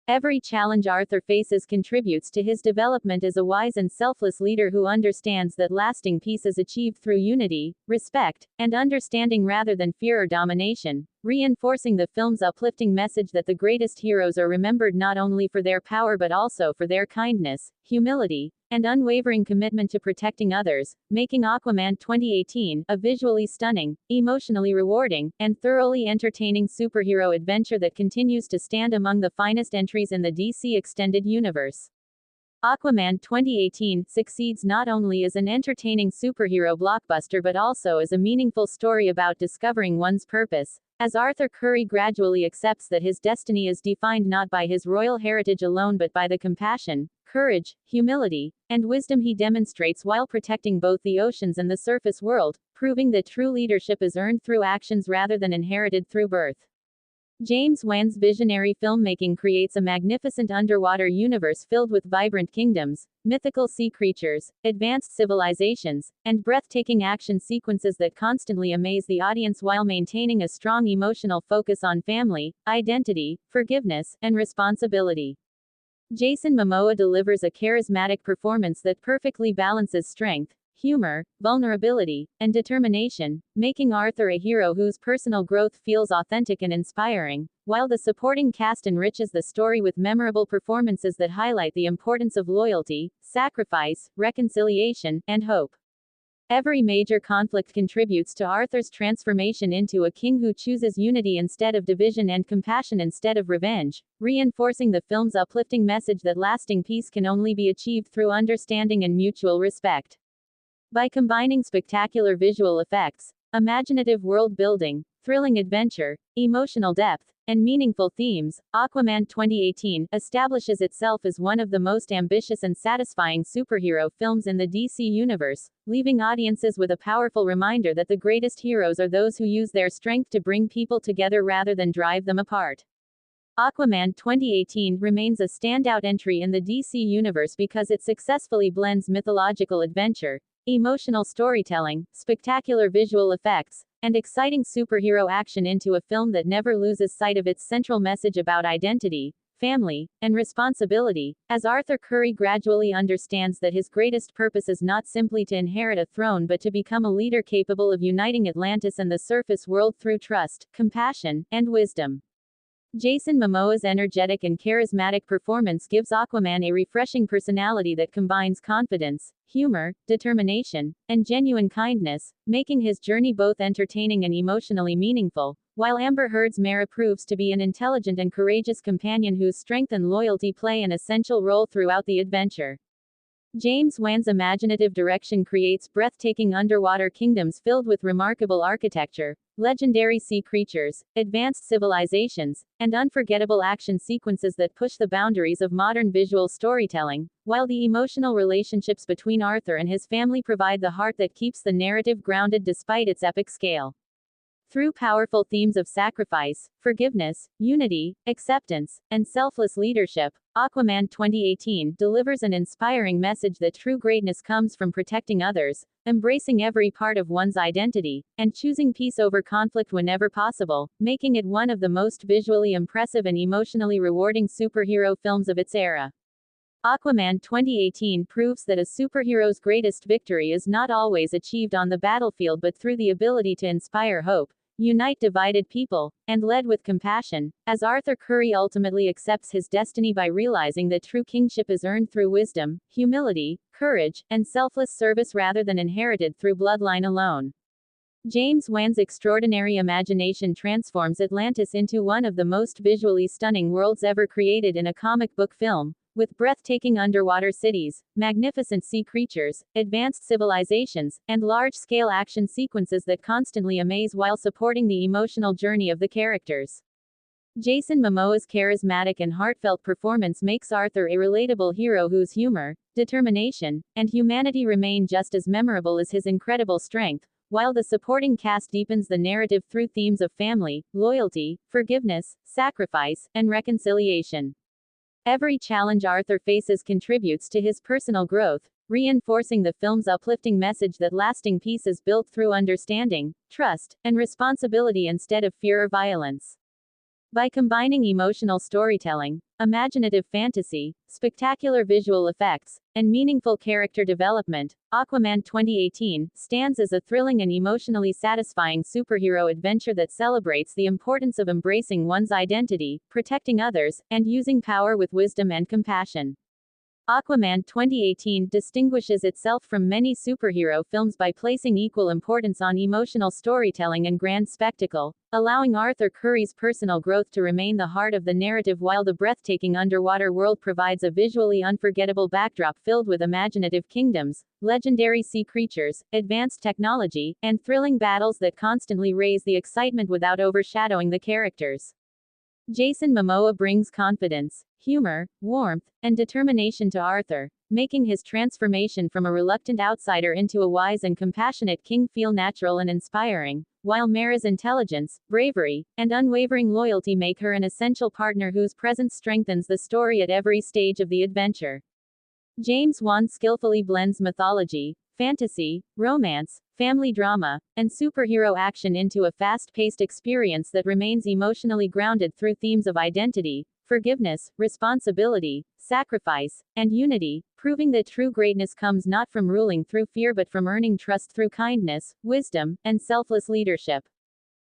Every challenge Arthur faces contributes to his development as a wise and selfless leader who understands that lasting peace is achieved through unity, respect, and understanding rather than fear or domination, reinforcing the film's uplifting message that the greatest heroes are remembered not only for their power but also for their kindness, humility, and unwavering commitment to protecting others, making Aquaman 2018 a visually stunning, emotionally rewarding, and thoroughly entertaining superhero adventure that continues to stand among the finest entries in the DC Extended Universe. Aquaman 2018 succeeds not only as an entertaining superhero blockbuster but also as a meaningful story about discovering one's purpose, as Arthur Curry gradually accepts that his destiny is defined not by his royal heritage alone but by the compassion, courage, humility, and wisdom he demonstrates while protecting both the oceans and the surface world, proving that true leadership is earned through actions rather than inherited through birth. James Wan's visionary filmmaking creates a magnificent underwater universe filled with vibrant kingdoms, mythical sea creatures, advanced civilizations, and breathtaking action sequences that constantly amaze the audience while maintaining a strong emotional focus on family, identity, forgiveness, and responsibility. Jason Momoa delivers a charismatic performance that perfectly balances strength, humor, vulnerability, and determination, making Arthur a hero whose personal growth feels authentic and inspiring, while the supporting cast enriches the story with memorable performances that highlight the importance of loyalty, sacrifice, reconciliation, and hope. Every major conflict contributes to Arthur's transformation into a king who chooses unity instead of division and compassion instead of revenge, reinforcing the film's uplifting message that lasting peace can only be achieved through understanding and mutual respect. By combining spectacular visual effects, imaginative world building, thrilling adventure, emotional depth, and meaningful themes, Aquaman 2018 establishes itself as one of the most ambitious and satisfying superhero films in the DC universe, leaving audiences with a powerful reminder that the greatest heroes are those who use their strength to bring people together rather than drive them apart. Aquaman 2018 remains a standout entry in the DC universe because it successfully blends mythological adventure, emotional storytelling, spectacular visual effects, and exciting superhero action into a film that never loses sight of its central message about identity, family, and responsibility, as Arthur Curry gradually understands that his greatest purpose is not simply to inherit a throne but to become a leader capable of uniting Atlantis and the surface world through trust, compassion, and wisdom. Jason Momoa's energetic and charismatic performance gives Aquaman a refreshing personality that combines confidence, humor, determination, and genuine kindness, making his journey both entertaining and emotionally meaningful, while Amber Heard's Mera proves to be an intelligent and courageous companion whose strength and loyalty play an essential role throughout the adventure. James Wan's imaginative direction creates breathtaking underwater kingdoms filled with remarkable architecture, legendary sea creatures, advanced civilizations, and unforgettable action sequences that push the boundaries of modern visual storytelling, while the emotional relationships between Arthur and his family provide the heart that keeps the narrative grounded despite its epic scale. Through powerful themes of sacrifice, forgiveness, unity, acceptance, and selfless leadership, Aquaman 2018 delivers an inspiring message that true greatness comes from protecting others, embracing every part of one's identity, and choosing peace over conflict whenever possible, making it one of the most visually impressive and emotionally rewarding superhero films of its era. Aquaman 2018 proves that a superhero's greatest victory is not always achieved on the battlefield but through the ability to inspire hope, unite divided people, and lead with compassion, as Arthur Curry ultimately accepts his destiny by realizing that true kingship is earned through wisdom, humility, courage, and selfless service rather than inherited through bloodline alone. James Wan's extraordinary imagination transforms Atlantis into one of the most visually stunning worlds ever created in a comic book film, with breathtaking underwater cities, magnificent sea creatures, advanced civilizations, and large-scale action sequences that constantly amaze while supporting the emotional journey of the characters. Jason Momoa's charismatic and heartfelt performance makes Arthur a relatable hero whose humor, determination, and humanity remain just as memorable as his incredible strength, while the supporting cast deepens the narrative through themes of family, loyalty, forgiveness, sacrifice, and reconciliation. Every challenge Arthur faces contributes to his personal growth, reinforcing the film's uplifting message that lasting peace is built through understanding, trust, and responsibility instead of fear or violence. By combining emotional storytelling, imaginative fantasy, spectacular visual effects, and meaningful character development, Aquaman 2018 stands as a thrilling and emotionally satisfying superhero adventure that celebrates the importance of embracing one's identity, protecting others, and using power with wisdom and compassion. Aquaman 2018 distinguishes itself from many superhero films by placing equal importance on emotional storytelling and grand spectacle, allowing Arthur Curry's personal growth to remain the heart of the narrative while the breathtaking underwater world provides a visually unforgettable backdrop filled with imaginative kingdoms, legendary sea creatures, advanced technology, and thrilling battles that constantly raise the excitement without overshadowing the characters. Jason Momoa brings confidence, humor, warmth, and determination to Arthur, making his transformation from a reluctant outsider into a wise and compassionate king feel natural and inspiring, while Mara's intelligence, bravery, and unwavering loyalty make her an essential partner whose presence strengthens the story at every stage of the adventure. James Wan skillfully blends mythology, fantasy, romance, family drama, and superhero action into a fast-paced experience that remains emotionally grounded through themes of identity, forgiveness, responsibility, sacrifice, and unity, proving that true greatness comes not from ruling through fear but from earning trust through kindness, wisdom, and selfless leadership.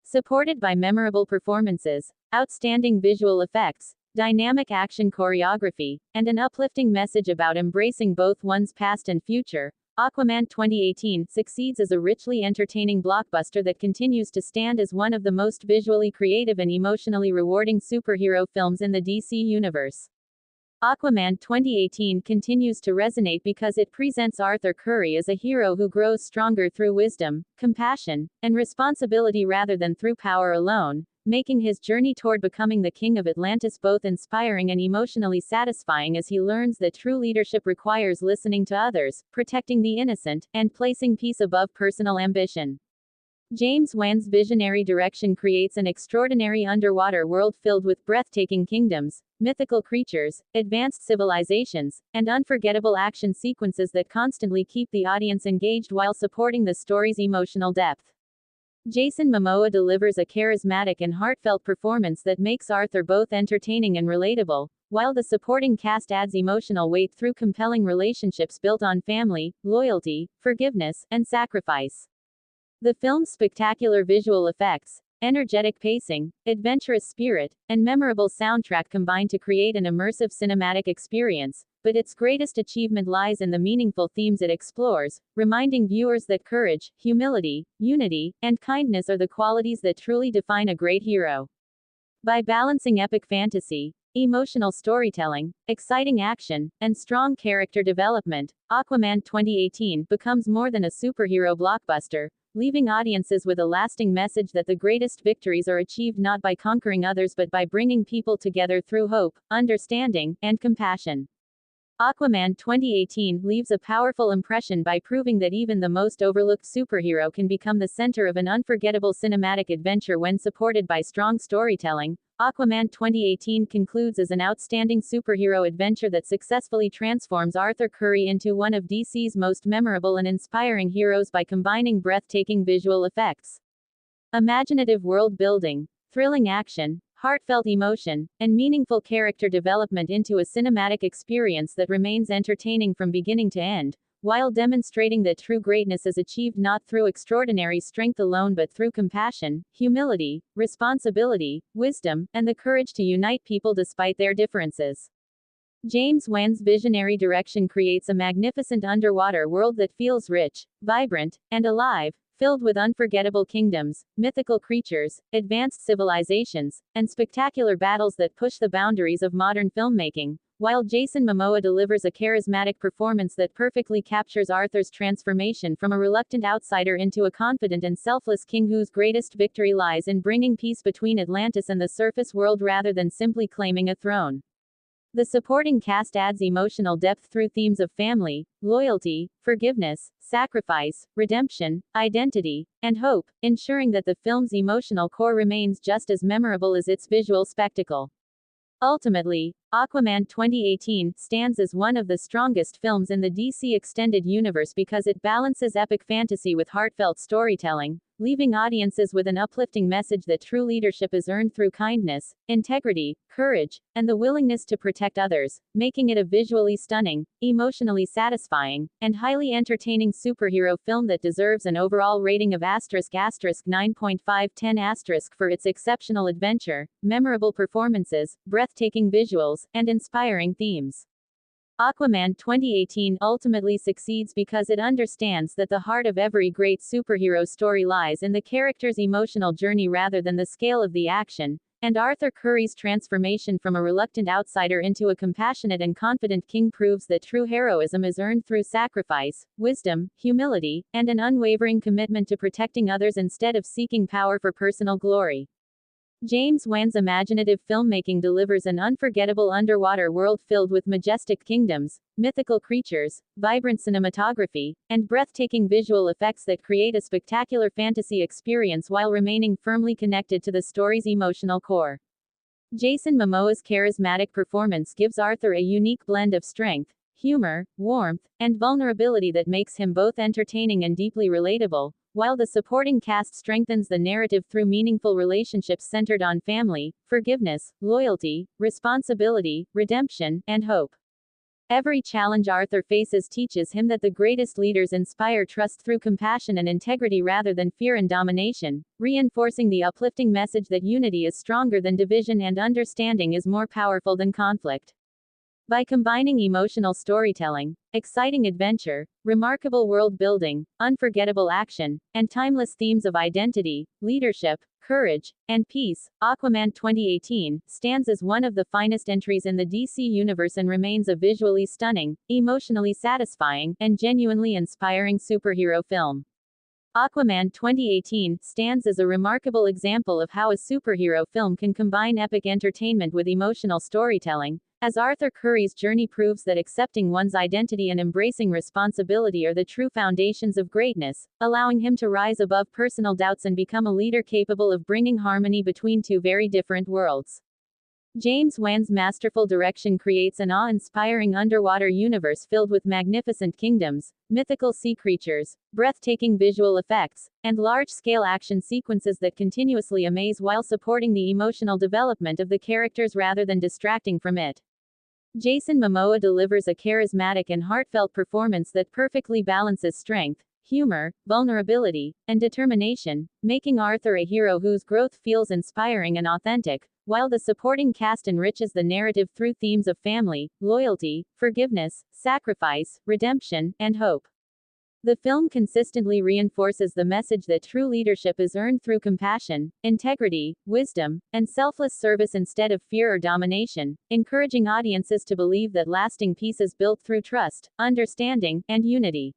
Supported by memorable performances, outstanding visual effects, dynamic action choreography, and an uplifting message about embracing both one's past and future, Aquaman 2018 succeeds as a richly entertaining blockbuster that continues to stand as one of the most visually creative and emotionally rewarding superhero films in the DC universe. Aquaman 2018 continues to resonate because it presents Arthur Curry as a hero who grows stronger through wisdom, compassion, and responsibility rather than through power alone, making his journey toward becoming the King of Atlantis both inspiring and emotionally satisfying as he learns that true leadership requires listening to others, protecting the innocent, and placing peace above personal ambition. James Wan's visionary direction creates an extraordinary underwater world filled with breathtaking kingdoms, mythical creatures, advanced civilizations, and unforgettable action sequences that constantly keep the audience engaged while supporting the story's emotional depth. Jason Momoa delivers a charismatic and heartfelt performance that makes Arthur both entertaining and relatable, while the supporting cast adds emotional weight through compelling relationships built on family, loyalty, forgiveness, and sacrifice. The film's spectacular visual effects, energetic pacing, adventurous spirit, and memorable soundtrack combine to create an immersive cinematic experience, but its greatest achievement lies in the meaningful themes it explores, reminding viewers that courage, humility, unity, and kindness are the qualities that truly define a great hero. By balancing epic fantasy, emotional storytelling, exciting action, and strong character development, Aquaman 2018 becomes more than a superhero blockbuster, leaving audiences with a lasting message that the greatest victories are achieved not by conquering others but by bringing people together through hope, understanding, and compassion. Aquaman 2018 leaves a powerful impression by proving that even the most overlooked superhero can become the center of an unforgettable cinematic adventure when supported by strong storytelling. Aquaman 2018 concludes as an outstanding superhero adventure that successfully transforms Arthur Curry into one of DC's most memorable and inspiring heroes by combining breathtaking visual effects, imaginative world building, thrilling action, heartfelt emotion, and meaningful character development into a cinematic experience that remains entertaining from beginning to end, while demonstrating that true greatness is achieved not through extraordinary strength alone but through compassion, humility, responsibility, wisdom, and the courage to unite people despite their differences. James Wan's visionary direction creates a magnificent underwater world that feels rich, vibrant, and alive, filled with unforgettable kingdoms, mythical creatures, advanced civilizations, and spectacular battles that push the boundaries of modern filmmaking, while Jason Momoa delivers a charismatic performance that perfectly captures Arthur's transformation from a reluctant outsider into a confident and selfless king whose greatest victory lies in bringing peace between Atlantis and the surface world rather than simply claiming a throne. The supporting cast adds emotional depth through themes of family, loyalty, forgiveness, sacrifice, redemption, identity, and hope, ensuring that the film's emotional core remains just as memorable as its visual spectacle. Ultimately, Aquaman 2018 stands as one of the strongest films in the DC Extended Universe because it balances epic fantasy with heartfelt storytelling, leaving audiences with an uplifting message that true leadership is earned through kindness, integrity, courage, and the willingness to protect others, making it a visually stunning, emotionally satisfying, and highly entertaining superhero film that deserves an overall rating of **9.5/10* for its exceptional adventure, memorable performances, breathtaking visuals, and inspiring themes. Aquaman 2018 ultimately succeeds because it understands that the heart of every great superhero story lies in the character's emotional journey rather than the scale of the action, and Arthur Curry's transformation from a reluctant outsider into a compassionate and confident king proves that true heroism is earned through sacrifice, wisdom, humility, and an unwavering commitment to protecting others instead of seeking power for personal glory. James Wan's imaginative filmmaking delivers an unforgettable underwater world filled with majestic kingdoms, mythical creatures, vibrant cinematography, and breathtaking visual effects that create a spectacular fantasy experience while remaining firmly connected to the story's emotional core. Jason Momoa's charismatic performance gives Arthur a unique blend of strength, humor, warmth, and vulnerability that makes him both entertaining and deeply relatable, while the supporting cast strengthens the narrative through meaningful relationships centered on family, forgiveness, loyalty, responsibility, redemption, and hope. Every challenge Arthur faces teaches him that the greatest leaders inspire trust through compassion and integrity rather than fear and domination, reinforcing the uplifting message that unity is stronger than division and understanding is more powerful than conflict. By combining emotional storytelling, exciting adventure, remarkable world building, unforgettable action, and timeless themes of identity, leadership, courage, and peace, Aquaman 2018 stands as one of the finest entries in the DC universe and remains a visually stunning, emotionally satisfying, and genuinely inspiring superhero film. Aquaman 2018 stands as a remarkable example of how a superhero film can combine epic entertainment with emotional storytelling, as Arthur Curry's journey proves that accepting one's identity and embracing responsibility are the true foundations of greatness, allowing him to rise above personal doubts and become a leader capable of bringing harmony between two very different worlds. James Wan's masterful direction creates an awe-inspiring underwater universe filled with magnificent kingdoms, mythical sea creatures, breathtaking visual effects, and large-scale action sequences that continuously amaze while supporting the emotional development of the characters rather than distracting from it. Jason Momoa delivers a charismatic and heartfelt performance that perfectly balances strength, humor, vulnerability, and determination, making Arthur a hero whose growth feels inspiring and authentic, while the supporting cast enriches the narrative through themes of family, loyalty, forgiveness, sacrifice, redemption, and hope. The film consistently reinforces the message that true leadership is earned through compassion, integrity, wisdom, and selfless service instead of fear or domination, encouraging audiences to believe that lasting peace is built through trust, understanding, and unity.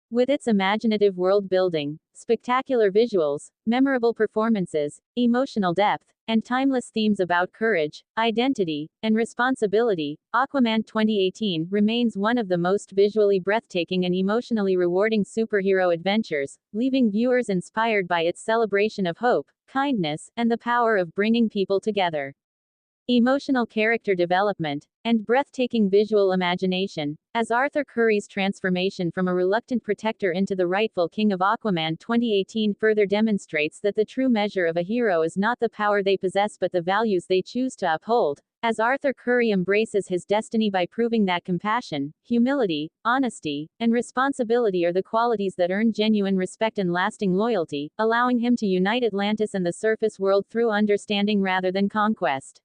With its imaginative world building, spectacular visuals, memorable performances, emotional depth, and timeless themes about courage, identity, and responsibility, Aquaman 2018 remains one of the most visually breathtaking and emotionally rewarding superhero adventures, leaving viewers inspired by its celebration of hope, kindness, and the power of bringing people together. Emotional character development, and breathtaking visual imagination, as Arthur Curry's transformation from a reluctant protector into the rightful king of Aquaman 2018 further demonstrates that the true measure of a hero is not the power they possess but the values they choose to uphold, as Arthur Curry embraces his destiny by proving that compassion, humility, honesty, and responsibility are the qualities that earn genuine respect and lasting loyalty, allowing him to unite Atlantis and the surface world through understanding rather than conquest.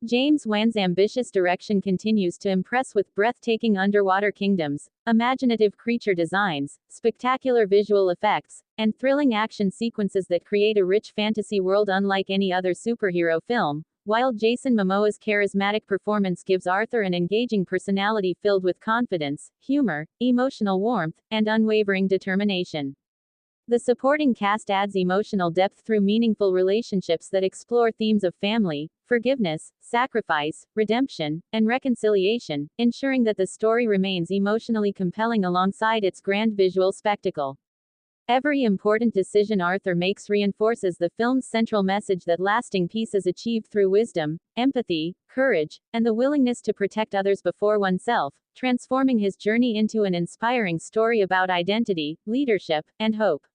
James Wan's ambitious direction continues to impress with breathtaking underwater kingdoms, imaginative creature designs, spectacular visual effects, and thrilling action sequences that create a rich fantasy world unlike any other superhero film, while Jason Momoa's charismatic performance gives Arthur an engaging personality filled with confidence, humor, emotional warmth, and unwavering determination. The supporting cast adds emotional depth through meaningful relationships that explore themes of family, forgiveness, sacrifice, redemption, and reconciliation, ensuring that the story remains emotionally compelling alongside its grand visual spectacle. Every important decision Arthur makes reinforces the film's central message that lasting peace is achieved through wisdom, empathy, courage, and the willingness to protect others before oneself, transforming his journey into an inspiring story about identity, leadership, and hope.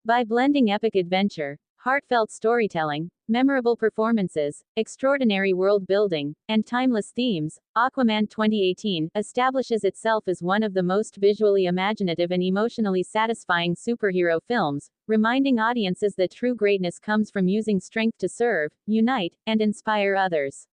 By blending epic adventure, heartfelt storytelling, memorable performances, extraordinary world building, and timeless themes, Aquaman 2018 establishes itself as one of the most visually imaginative and emotionally satisfying superhero films, reminding audiences that true greatness comes from using strength to serve, unite, and inspire others.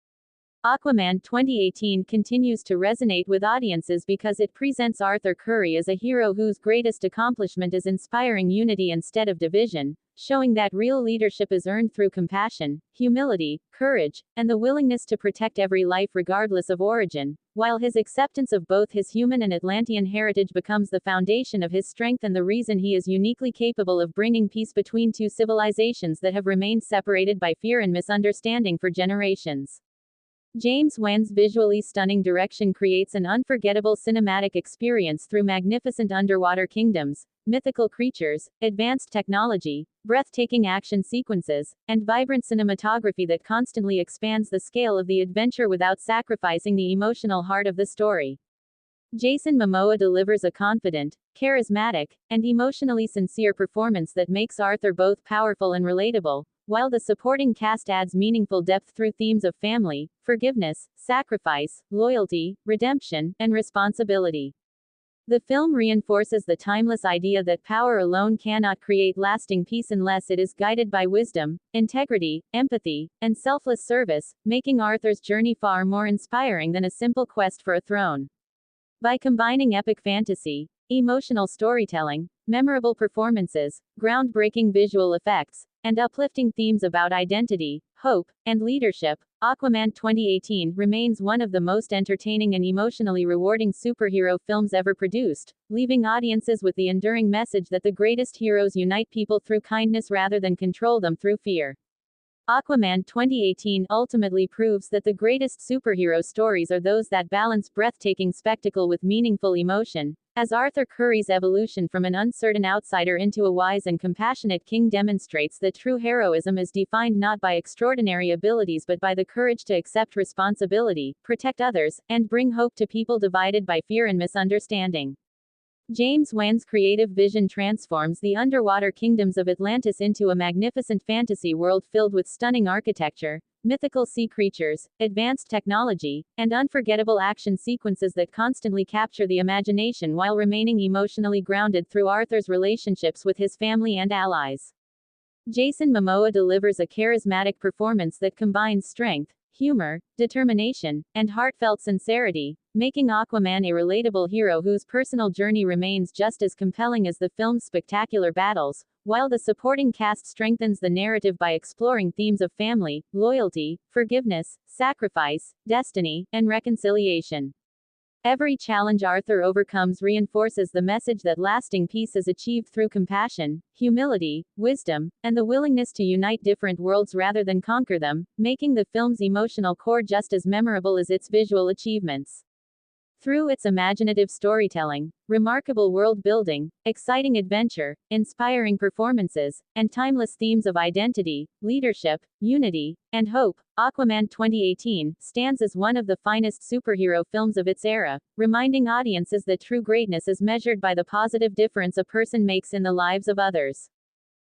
Aquaman 2018 continues to resonate with audiences because it presents Arthur Curry as a hero whose greatest accomplishment is inspiring unity instead of division, showing that real leadership is earned through compassion, humility, courage, and the willingness to protect every life regardless of origin, while his acceptance of both his human and Atlantean heritage becomes the foundation of his strength and the reason he is uniquely capable of bringing peace between two civilizations that have remained separated by fear and misunderstanding for generations. James Wan's visually stunning direction creates an unforgettable cinematic experience through magnificent underwater kingdoms, mythical creatures, advanced technology, breathtaking action sequences, and vibrant cinematography that constantly expands the scale of the adventure without sacrificing the emotional heart of the story. Jason Momoa delivers a confident, charismatic, and emotionally sincere performance that makes Arthur both powerful and relatable, while the supporting cast adds meaningful depth through themes of family, forgiveness, sacrifice, loyalty, redemption, and responsibility. The film reinforces the timeless idea that power alone cannot create lasting peace unless it is guided by wisdom, integrity, empathy, and selfless service, making Arthur's journey far more inspiring than a simple quest for a throne. By combining epic fantasy, emotional storytelling, memorable performances, groundbreaking visual effects, and uplifting themes about identity, hope, and leadership, Aquaman 2018 remains one of the most entertaining and emotionally rewarding superhero films ever produced, leaving audiences with the enduring message that the greatest heroes unite people through kindness rather than control them through fear. Aquaman 2018 ultimately proves that the greatest superhero stories are those that balance breathtaking spectacle with meaningful emotion, as Arthur Curry's evolution from an uncertain outsider into a wise and compassionate king demonstrates that true heroism is defined not by extraordinary abilities but by the courage to accept responsibility, protect others, and bring hope to people divided by fear and misunderstanding. James Wan's creative vision transforms the underwater kingdoms of Atlantis into a magnificent fantasy world filled with stunning architecture, mythical sea creatures, advanced technology, and unforgettable action sequences that constantly capture the imagination while remaining emotionally grounded through Arthur's relationships with his family and allies. Jason Momoa delivers a charismatic performance that combines strength, humor, determination, and heartfelt sincerity, making Aquaman a relatable hero whose personal journey remains just as compelling as the film's spectacular battles, while the supporting cast strengthens the narrative by exploring themes of family, loyalty, forgiveness, sacrifice, destiny, and reconciliation. Every challenge Arthur overcomes reinforces the message that lasting peace is achieved through compassion, humility, wisdom, and the willingness to unite different worlds rather than conquer them, making the film's emotional core just as memorable as its visual achievements. Through its imaginative storytelling, remarkable world building, exciting adventure, inspiring performances, and timeless themes of identity, leadership, unity, and hope, Aquaman 2018 stands as one of the finest superhero films of its era, reminding audiences that true greatness is measured by the positive difference a person makes in the lives of others.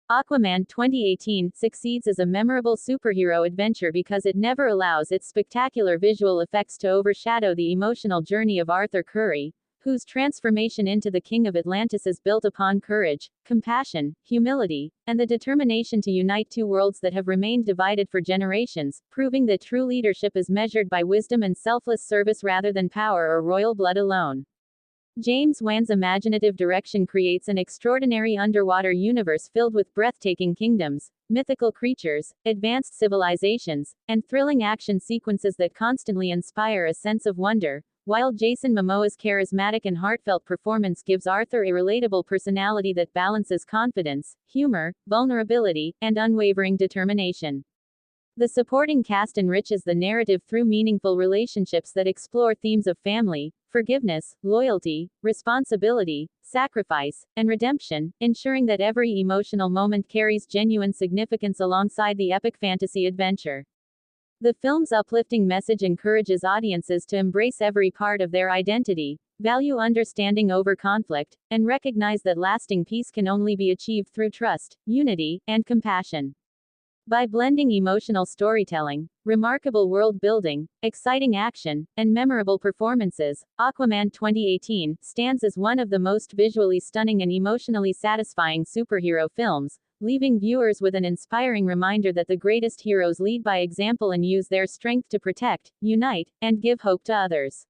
Aquaman 2018 succeeds as a memorable superhero adventure because it never allows its spectacular visual effects to overshadow the emotional journey of Arthur Curry, whose transformation into the King of Atlantis is built upon courage, compassion, humility, and the determination to unite two worlds that have remained divided for generations, proving that true leadership is measured by wisdom and selfless service rather than power or royal blood alone. James Wan's imaginative direction creates an extraordinary underwater universe filled with breathtaking kingdoms, mythical creatures, advanced civilizations, and thrilling action sequences that constantly inspire a sense of wonder, while Jason Momoa's charismatic and heartfelt performance gives Arthur a relatable personality that balances confidence, humor, vulnerability, and unwavering determination. The supporting cast enriches the narrative through meaningful relationships that explore themes of family, forgiveness, loyalty, responsibility, sacrifice, and redemption, ensuring that every emotional moment carries genuine significance alongside the epic fantasy adventure. The film's uplifting message encourages audiences to embrace every part of their identity, value understanding over conflict, and recognize that lasting peace can only be achieved through trust, unity, and compassion. By blending emotional storytelling, remarkable world building, exciting action, and memorable performances, Aquaman 2018 stands as one of the most visually stunning and emotionally satisfying superhero films, leaving viewers with an inspiring reminder that the greatest heroes lead by example and use their strength to protect, unite, and give hope to others.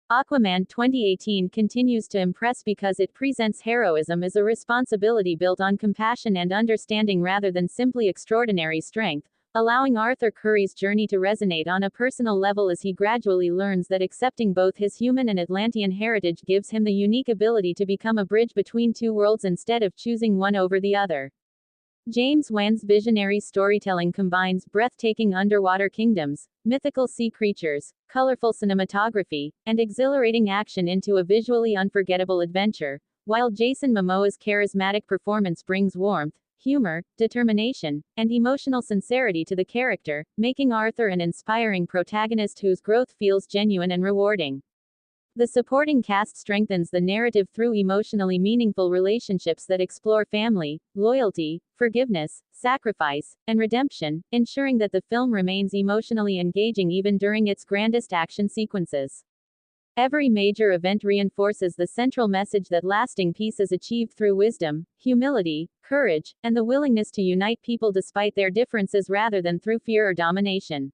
Aquaman 2018 continues to impress because it presents heroism as a responsibility built on compassion and understanding rather than simply extraordinary strength, allowing Arthur Curry's journey to resonate on a personal level as he gradually learns that accepting both his human and Atlantean heritage gives him the unique ability to become a bridge between two worlds instead of choosing one over the other. James Wan's visionary storytelling combines breathtaking underwater kingdoms, mythical sea creatures, colorful cinematography, and exhilarating action into a visually unforgettable adventure, while Jason Momoa's charismatic performance brings warmth, humor, determination, and emotional sincerity to the character, making Arthur an inspiring protagonist whose growth feels genuine and rewarding. The supporting cast strengthens the narrative through emotionally meaningful relationships that explore family, loyalty, forgiveness, sacrifice, and redemption, ensuring that the film remains emotionally engaging even during its grandest action sequences. Every major event reinforces the central message that lasting peace is achieved through wisdom, humility, courage, and the willingness to unite people despite their differences rather than through fear or domination.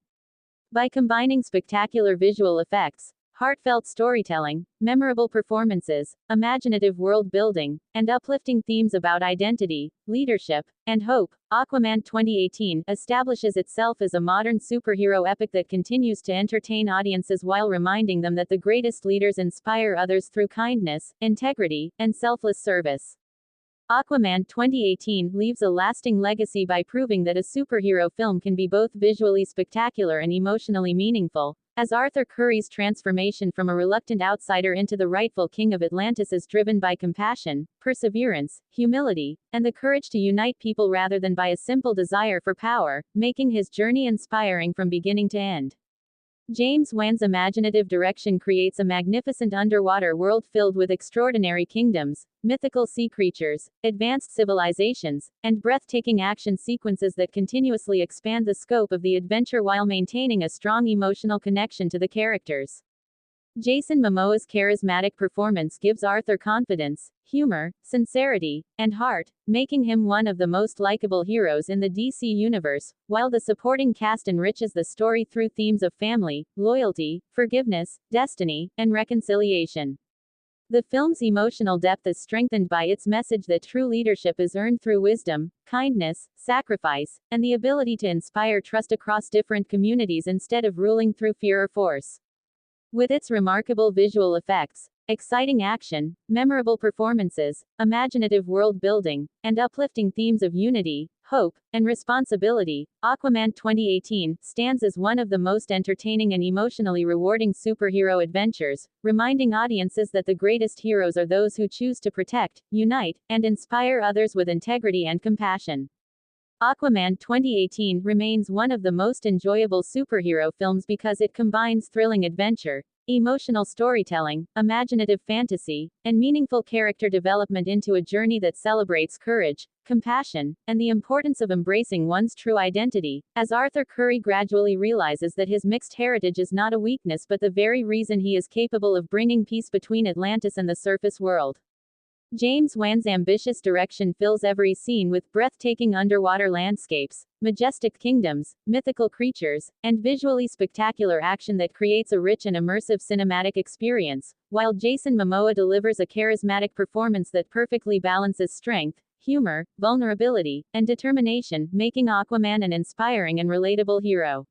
By combining spectacular visual effects, heartfelt storytelling, memorable performances, imaginative world building, and uplifting themes about identity, leadership, and hope, Aquaman 2018 establishes itself as a modern superhero epic that continues to entertain audiences while reminding them that the greatest leaders inspire others through kindness, integrity, and selfless service. Aquaman 2018 leaves a lasting legacy by proving that a superhero film can be both visually spectacular and emotionally meaningful, as Arthur Curry's transformation from a reluctant outsider into the rightful King of Atlantis is driven by compassion, perseverance, humility, and the courage to unite people rather than by a simple desire for power, making his journey inspiring from beginning to end. James Wan's imaginative direction creates a magnificent underwater world filled with extraordinary kingdoms, mythical sea creatures, advanced civilizations, and breathtaking action sequences that continuously expand the scope of the adventure while maintaining a strong emotional connection to the characters. Jason Momoa's charismatic performance gives Arthur confidence, humor, sincerity, and heart, making him one of the most likable heroes in the DC universe, while the supporting cast enriches the story through themes of family, loyalty, forgiveness, destiny, and reconciliation. The film's emotional depth is strengthened by its message that true leadership is earned through wisdom, kindness, sacrifice, and the ability to inspire trust across different communities instead of ruling through fear or force. With its remarkable visual effects, exciting action, memorable performances, imaginative world building, and uplifting themes of unity, hope, and responsibility, Aquaman 2018 stands as one of the most entertaining and emotionally rewarding superhero adventures, reminding audiences that the greatest heroes are those who choose to protect, unite, and inspire others with integrity and compassion. Aquaman 2018 remains one of the most enjoyable superhero films because it combines thrilling adventure, emotional storytelling, imaginative fantasy, and meaningful character development into a journey that celebrates courage, compassion, and the importance of embracing one's true identity, as Arthur Curry gradually realizes that his mixed heritage is not a weakness but the very reason he is capable of bringing peace between Atlantis and the surface world. James Wan's ambitious direction fills every scene with breathtaking underwater landscapes, majestic kingdoms, mythical creatures, and visually spectacular action that creates a rich and immersive cinematic experience, while Jason Momoa delivers a charismatic performance that perfectly balances strength, humor, vulnerability, and determination, making Aquaman an inspiring and relatable hero.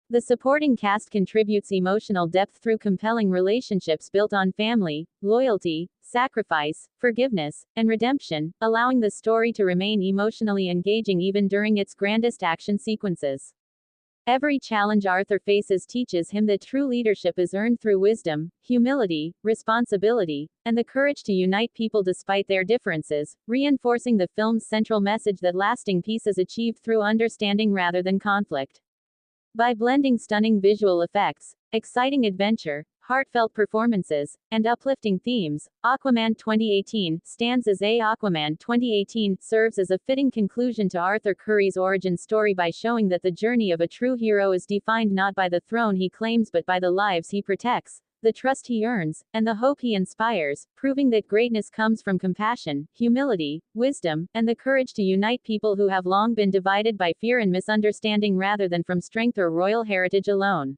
The supporting cast contributes emotional depth through compelling relationships built on family, loyalty, sacrifice, forgiveness, and redemption, allowing the story to remain emotionally engaging even during its grandest action sequences. Every challenge Arthur faces teaches him that true leadership is earned through wisdom, humility, responsibility, and the courage to unite people despite their differences, reinforcing the film's central message that lasting peace is achieved through understanding rather than conflict. By blending stunning visual effects, exciting adventure, heartfelt performances, and uplifting themes, Aquaman 2018 stands as Aquaman 2018 serves as a fitting conclusion to Arthur Curry's origin story by showing that the journey of a true hero is defined not by the throne he claims but by the lives he protects, the trust he earns, and the hope he inspires, proving that greatness comes from compassion, humility, wisdom, and the courage to unite people who have long been divided by fear and misunderstanding rather than from strength or royal heritage alone.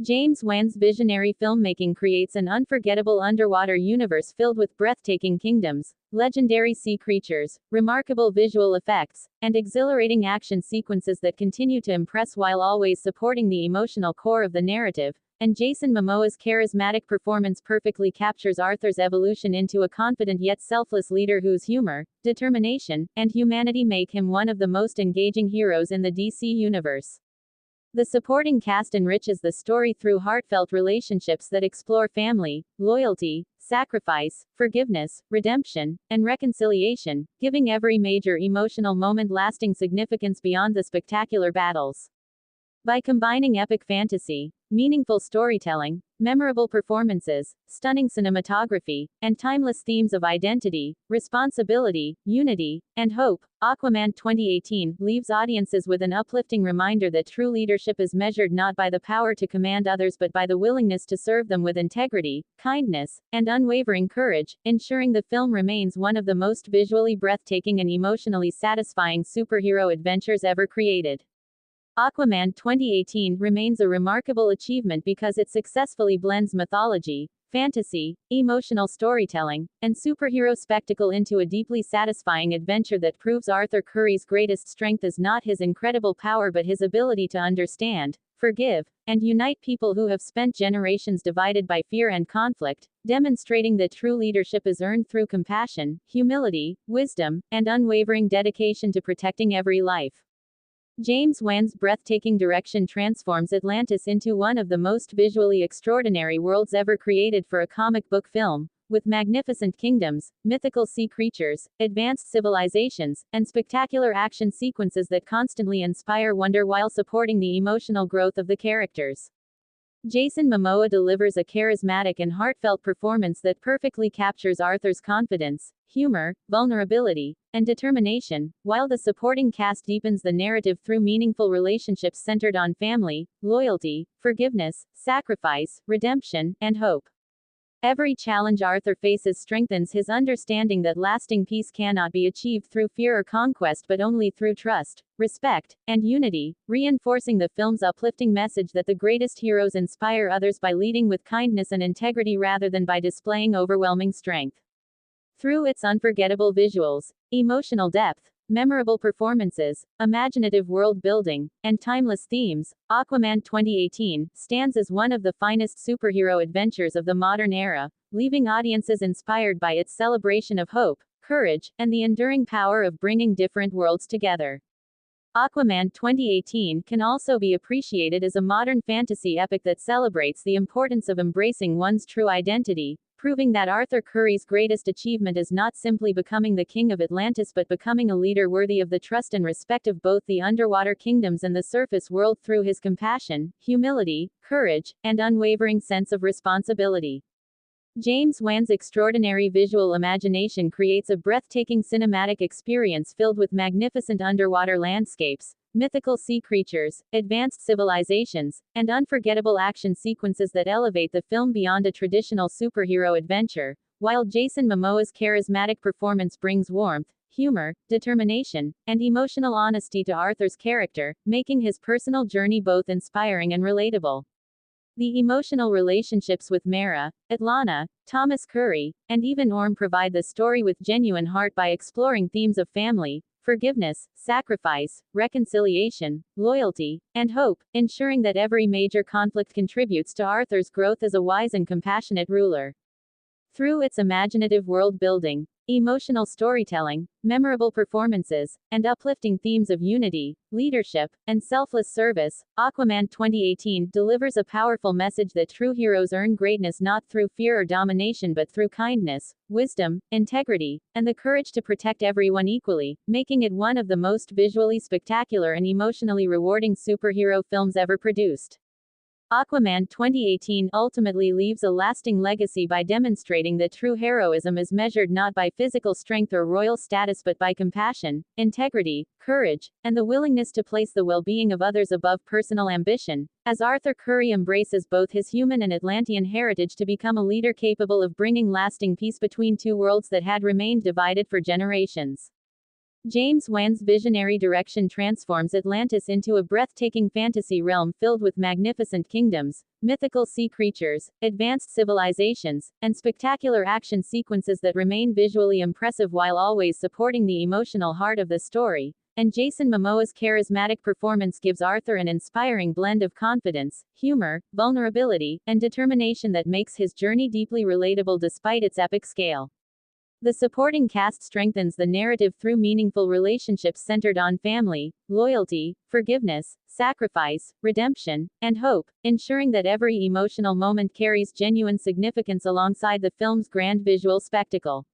James Wan's visionary filmmaking creates an unforgettable underwater universe filled with breathtaking kingdoms, legendary sea creatures, remarkable visual effects, and exhilarating action sequences that continue to impress while always supporting the emotional core of the narrative. And Jason Momoa's charismatic performance perfectly captures Arthur's evolution into a confident yet selfless leader whose humor, determination, and humanity make him one of the most engaging heroes in the DC universe. The supporting cast enriches the story through heartfelt relationships that explore family, loyalty, sacrifice, forgiveness, redemption, and reconciliation, giving every major emotional moment lasting significance beyond the spectacular battles. By combining epic fantasy, meaningful storytelling, memorable performances, stunning cinematography, and timeless themes of identity, responsibility, unity, and hope, Aquaman 2018 leaves audiences with an uplifting reminder that true leadership is measured not by the power to command others but by the willingness to serve them with integrity, kindness, and unwavering courage, ensuring the film remains one of the most visually breathtaking and emotionally satisfying superhero adventures ever created. Aquaman 2018 remains a remarkable achievement because it successfully blends mythology, fantasy, emotional storytelling, and superhero spectacle into a deeply satisfying adventure that proves Arthur Curry's greatest strength is not his incredible power but his ability to understand, forgive, and unite people who have spent generations divided by fear and conflict, demonstrating that true leadership is earned through compassion, humility, wisdom, and unwavering dedication to protecting every life. James Wan's breathtaking direction transforms Atlantis into one of the most visually extraordinary worlds ever created for a comic book film, with magnificent kingdoms, mythical sea creatures, advanced civilizations, and spectacular action sequences that constantly inspire wonder while supporting the emotional growth of the characters. Jason Momoa delivers a charismatic and heartfelt performance that perfectly captures Arthur's confidence, humor, vulnerability, and determination, while the supporting cast deepens the narrative through meaningful relationships centered on family, loyalty, forgiveness, sacrifice, redemption, and hope. Every challenge Arthur faces strengthens his understanding that lasting peace cannot be achieved through fear or conquest but only through trust, respect, and unity, reinforcing the film's uplifting message that the greatest heroes inspire others by leading with kindness and integrity rather than by displaying overwhelming strength. Through its unforgettable visuals, emotional depth, memorable performances, imaginative world building, and timeless themes, Aquaman 2018 stands as one of the finest superhero adventures of the modern era, leaving audiences inspired by its celebration of hope, courage, and the enduring power of bringing different worlds together. Aquaman 2018 can also be appreciated as a modern fantasy epic that celebrates the importance of embracing one's true identity, proving that Arthur Curry's greatest achievement is not simply becoming the King of Atlantis but becoming a leader worthy of the trust and respect of both the underwater kingdoms and the surface world through his compassion, humility, courage, and unwavering sense of responsibility. James Wan's extraordinary visual imagination creates a breathtaking cinematic experience filled with magnificent underwater landscapes, mythical sea creatures, advanced civilizations, and unforgettable action sequences that elevate the film beyond a traditional superhero adventure, while Jason Momoa's charismatic performance brings warmth, humor, determination, and emotional honesty to Arthur's character, making his personal journey both inspiring and relatable. The emotional relationships with Mera, Atlana, Thomas Curry, and even Orm provide the story with genuine heart by exploring themes of family, forgiveness, sacrifice, reconciliation, loyalty, and hope, ensuring that every major conflict contributes to Arthur's growth as a wise and compassionate ruler. Through its imaginative world building, emotional storytelling, memorable performances, and uplifting themes of unity, leadership, and selfless service, Aquaman 2018 delivers a powerful message that true heroes earn greatness not through fear or domination but through kindness, wisdom, integrity, and the courage to protect everyone equally, making it one of the most visually spectacular and emotionally rewarding superhero films ever produced. Aquaman 2018 ultimately leaves a lasting legacy by demonstrating that true heroism is measured not by physical strength or royal status but by compassion, integrity, courage, and the willingness to place the well-being of others above personal ambition, as Arthur Curry embraces both his human and Atlantean heritage to become a leader capable of bringing lasting peace between two worlds that had remained divided for generations. James Wan's visionary direction transforms Atlantis into a breathtaking fantasy realm filled with magnificent kingdoms, mythical sea creatures, advanced civilizations, and spectacular action sequences that remain visually impressive while always supporting the emotional heart of the story. And Jason Momoa's charismatic performance gives Arthur an inspiring blend of confidence, humor, vulnerability, and determination that makes his journey deeply relatable despite its epic scale. The supporting cast strengthens the narrative through meaningful relationships centered on family, loyalty, forgiveness, sacrifice, redemption, and hope, ensuring that every emotional moment carries genuine significance alongside the film's grand visual spectacle.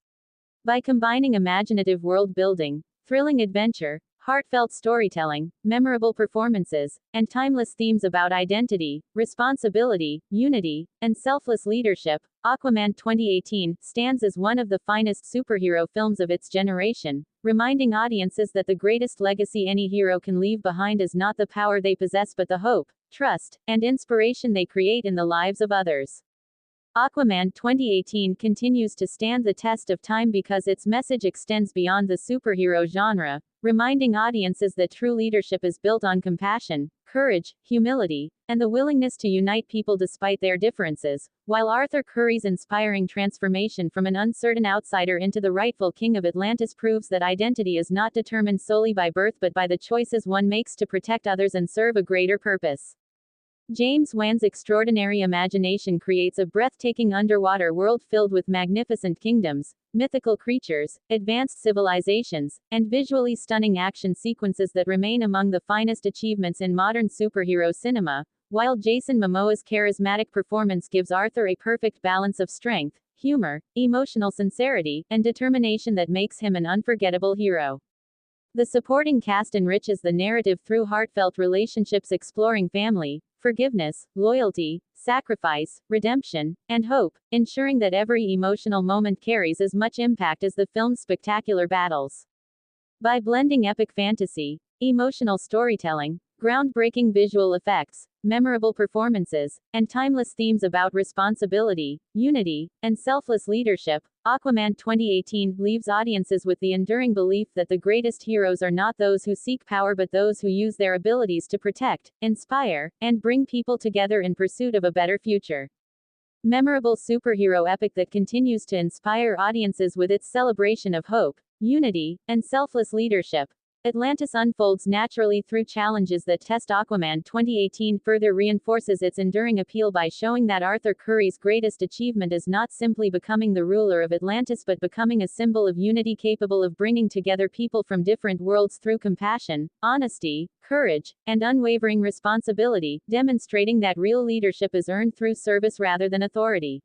By combining imaginative world building, thrilling adventure, heartfelt storytelling, memorable performances, and timeless themes about identity, responsibility, unity, and selfless leadership, Aquaman 2018 stands as one of the finest superhero films of its generation, reminding audiences that the greatest legacy any hero can leave behind is not the power they possess but the hope, trust, and inspiration they create in the lives of others. Aquaman 2018 continues to stand the test of time because its message extends beyond the superhero genre, reminding audiences that true leadership is built on compassion, courage, humility, and the willingness to unite people despite their differences, while Arthur Curry's inspiring transformation from an uncertain outsider into the rightful king of Atlantis proves that identity is not determined solely by birth but by the choices one makes to protect others and serve a greater purpose. James Wan's extraordinary imagination creates a breathtaking underwater world filled with magnificent kingdoms, mythical creatures, advanced civilizations, and visually stunning action sequences that remain among the finest achievements in modern superhero cinema, while Jason Momoa's charismatic performance gives Arthur a perfect balance of strength, humor, emotional sincerity, and determination that makes him an unforgettable hero. The supporting cast enriches the narrative through heartfelt relationships exploring family, forgiveness, loyalty, sacrifice, redemption, and hope, ensuring that every emotional moment carries as much impact as the film's spectacular battles. By blending epic fantasy, emotional storytelling, groundbreaking visual effects, memorable performances, and timeless themes about responsibility, unity, and selfless leadership, Aquaman 2018 leaves audiences with the enduring belief that the greatest heroes are not those who seek power but those who use their abilities to protect, inspire, and bring people together in pursuit of a better future. Memorable superhero epic that continues to inspire audiences with its celebration of hope, unity, and selfless leadership. Atlantis unfolds naturally through challenges that test. Aquaman 2018 further reinforces its enduring appeal by showing that Arthur Curry's greatest achievement is not simply becoming the ruler of Atlantis but becoming a symbol of unity capable of bringing together people from different worlds through compassion, honesty, courage, and unwavering responsibility, demonstrating that real leadership is earned through service rather than authority.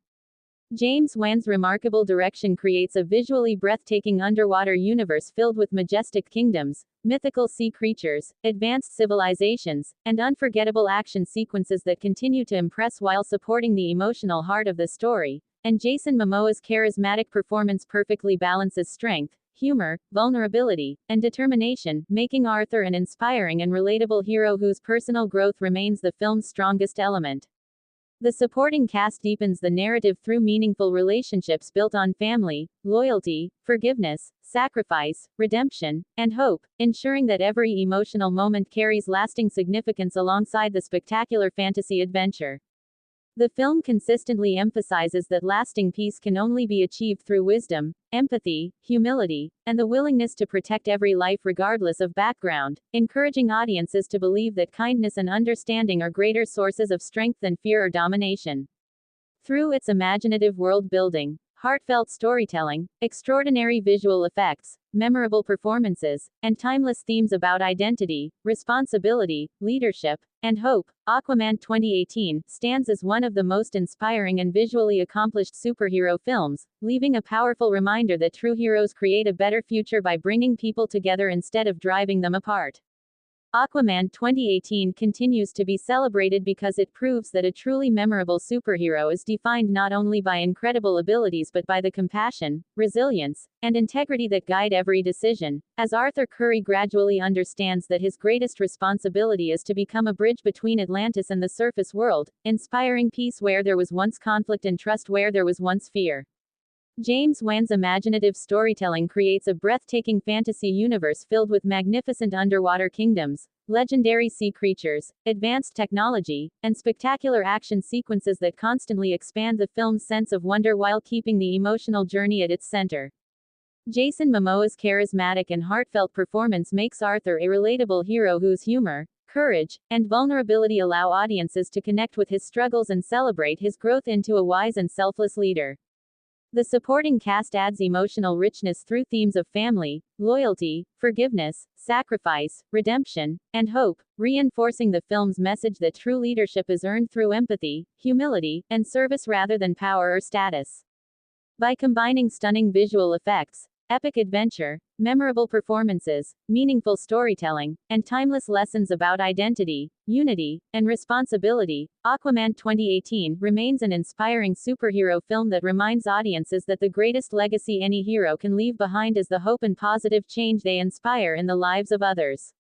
James Wan's remarkable direction creates a visually breathtaking underwater universe filled with majestic kingdoms, mythical sea creatures, advanced civilizations, and unforgettable action sequences that continue to impress while supporting the emotional heart of the story. And Jason Momoa's charismatic performance perfectly balances strength, humor, vulnerability, and determination, making Arthur an inspiring and relatable hero whose personal growth remains the film's strongest element. The supporting cast deepens the narrative through meaningful relationships built on family, loyalty, forgiveness, sacrifice, redemption, and hope, ensuring that every emotional moment carries lasting significance alongside the spectacular fantasy adventure. The film consistently emphasizes that lasting peace can only be achieved through wisdom, empathy, humility, and the willingness to protect every life regardless of background, encouraging audiences to believe that kindness and understanding are greater sources of strength than fear or domination. Through its imaginative world building, heartfelt storytelling, extraordinary visual effects, memorable performances, and timeless themes about identity, responsibility, leadership, and hope, Aquaman 2018 stands as one of the most inspiring and visually accomplished superhero films, leaving a powerful reminder that true heroes create a better future by bringing people together instead of driving them apart. Aquaman 2018 continues to be celebrated because it proves that a truly memorable superhero is defined not only by incredible abilities but by the compassion, resilience, and integrity that guide every decision, as Arthur Curry gradually understands that his greatest responsibility is to become a bridge between Atlantis and the surface world, inspiring peace where there was once conflict and trust where there was once fear. James Wan's imaginative storytelling creates a breathtaking fantasy universe filled with magnificent underwater kingdoms, legendary sea creatures, advanced technology, and spectacular action sequences that constantly expand the film's sense of wonder while keeping the emotional journey at its center. Jason Momoa's charismatic and heartfelt performance makes Arthur a relatable hero whose humor, courage, and vulnerability allow audiences to connect with his struggles and celebrate his growth into a wise and selfless leader. The supporting cast adds emotional richness through themes of family, loyalty, forgiveness, sacrifice, redemption, and hope, reinforcing the film's message that true leadership is earned through empathy, humility, and service rather than power or status. By combining stunning visual effects, epic adventure, memorable performances, meaningful storytelling, and timeless lessons about identity, unity, and responsibility, Aquaman 2018 remains an inspiring superhero film that reminds audiences that the greatest legacy any hero can leave behind is the hope and positive change they inspire in the lives of others.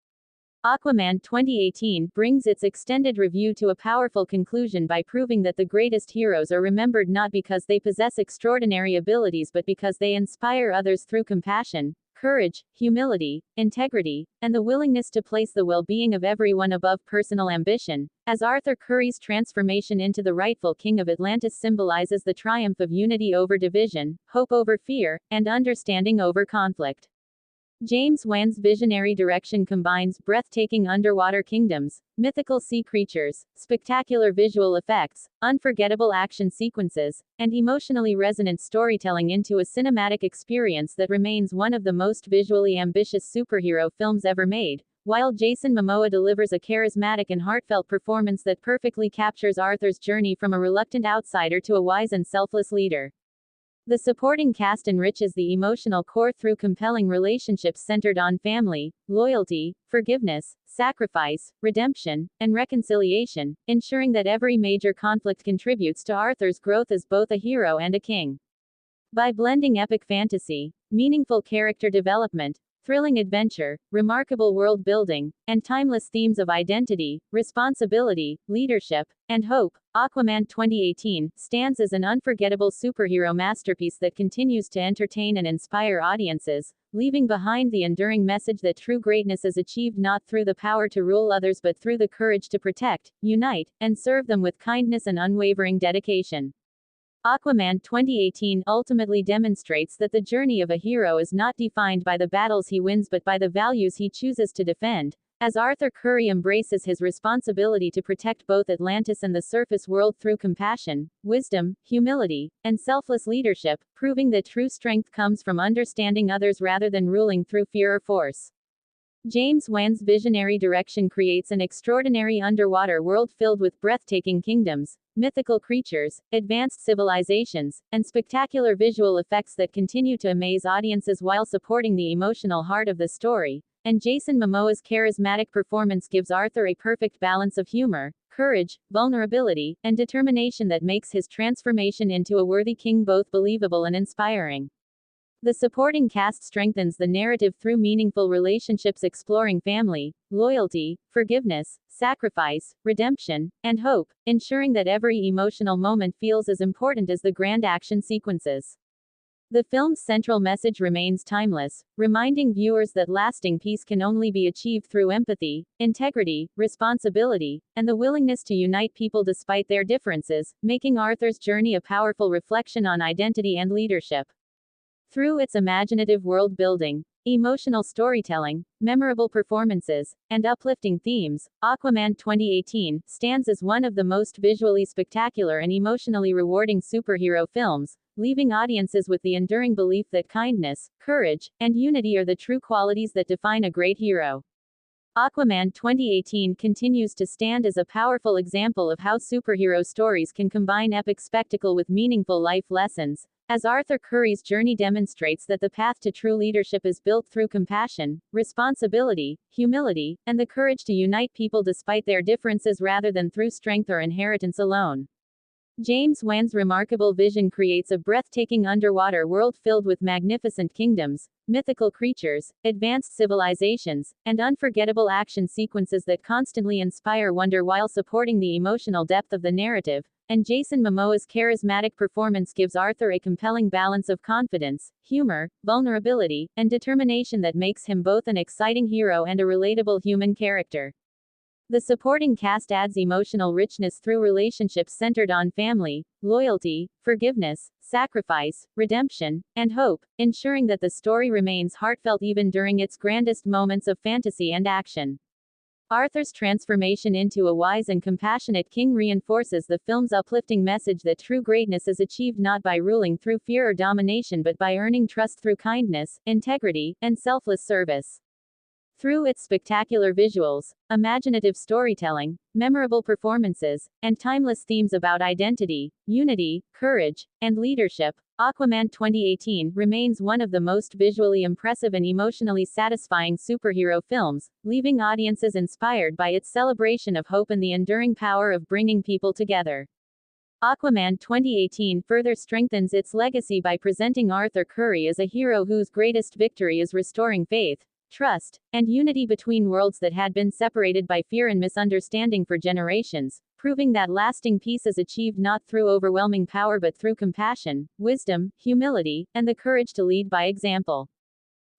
Aquaman 2018 brings its extended review to a powerful conclusion by proving that the greatest heroes are remembered not because they possess extraordinary abilities but because they inspire others through compassion, courage, humility, integrity, and the willingness to place the well-being of everyone above personal ambition, as Arthur Curry's transformation into the rightful King of Atlantis symbolizes the triumph of unity over division, hope over fear, and understanding over conflict. James Wan's visionary direction combines breathtaking underwater kingdoms, mythical sea creatures, spectacular visual effects, unforgettable action sequences, and emotionally resonant storytelling into a cinematic experience that remains one of the most visually ambitious superhero films ever made, while Jason Momoa delivers a charismatic and heartfelt performance that perfectly captures Arthur's journey from a reluctant outsider to a wise and selfless leader. The supporting cast enriches the emotional core through compelling relationships centered on family, loyalty, forgiveness, sacrifice, redemption, and reconciliation, ensuring that every major conflict contributes to Arthur's growth as both a hero and a king. By blending epic fantasy, meaningful character development, thrilling adventure, remarkable world building, and timeless themes of identity, responsibility, leadership, and hope, Aquaman 2018 stands as an unforgettable superhero masterpiece that continues to entertain and inspire audiences, leaving behind the enduring message that true greatness is achieved not through the power to rule others but through the courage to protect, unite, and serve them with kindness and unwavering dedication. Aquaman 2018 ultimately demonstrates that the journey of a hero is not defined by the battles he wins but by the values he chooses to defend, as Arthur Curry embraces his responsibility to protect both Atlantis and the surface world through compassion, wisdom, humility, and selfless leadership, proving that true strength comes from understanding others rather than ruling through fear or force. James Wan's visionary direction creates an extraordinary underwater world filled with breathtaking kingdoms, mythical creatures, advanced civilizations, and spectacular visual effects that continue to amaze audiences while supporting the emotional heart of the story. And Jason Momoa's charismatic performance gives Arthur a perfect balance of humor, courage, vulnerability, and determination that makes his transformation into a worthy king both believable and inspiring. The supporting cast strengthens the narrative through meaningful relationships exploring family, loyalty, forgiveness, sacrifice, redemption, and hope, ensuring that every emotional moment feels as important as the grand action sequences. The film's central message remains timeless, reminding viewers that lasting peace can only be achieved through empathy, integrity, responsibility, and the willingness to unite people despite their differences, making Arthur's journey a powerful reflection on identity and leadership. Through its imaginative world building, emotional storytelling, memorable performances, and uplifting themes, Aquaman 2018 stands as one of the most visually spectacular and emotionally rewarding superhero films, leaving audiences with the enduring belief that kindness, courage, and unity are the true qualities that define a great hero. Aquaman 2018 continues to stand as a powerful example of how superhero stories can combine epic spectacle with meaningful life lessons, as Arthur Curry's journey demonstrates that the path to true leadership is built through compassion, responsibility, humility, and the courage to unite people despite their differences rather than through strength or inheritance alone. James Wan's remarkable vision creates a breathtaking underwater world filled with magnificent kingdoms, mythical creatures, advanced civilizations, and unforgettable action sequences that constantly inspire wonder while supporting the emotional depth of the narrative, and Jason Momoa's charismatic performance gives Arthur a compelling balance of confidence, humor, vulnerability, and determination that makes him both an exciting hero and a relatable human character. The supporting cast adds emotional richness through relationships centered on family, loyalty, forgiveness, sacrifice, redemption, and hope, ensuring that the story remains heartfelt even during its grandest moments of fantasy and action. Arthur's transformation into a wise and compassionate king reinforces the film's uplifting message that true greatness is achieved not by ruling through fear or domination but by earning trust through kindness, integrity, and selfless service. Through its spectacular visuals, imaginative storytelling, memorable performances, and timeless themes about identity, unity, courage, and leadership, Aquaman 2018 remains one of the most visually impressive and emotionally satisfying superhero films, leaving audiences inspired by its celebration of hope and the enduring power of bringing people together. Aquaman 2018 further strengthens its legacy by presenting Arthur Curry as a hero whose greatest victory is restoring faith, trust, and unity between worlds that had been separated by fear and misunderstanding for generations, proving that lasting peace is achieved not through overwhelming power but through compassion, wisdom, humility, and the courage to lead by example.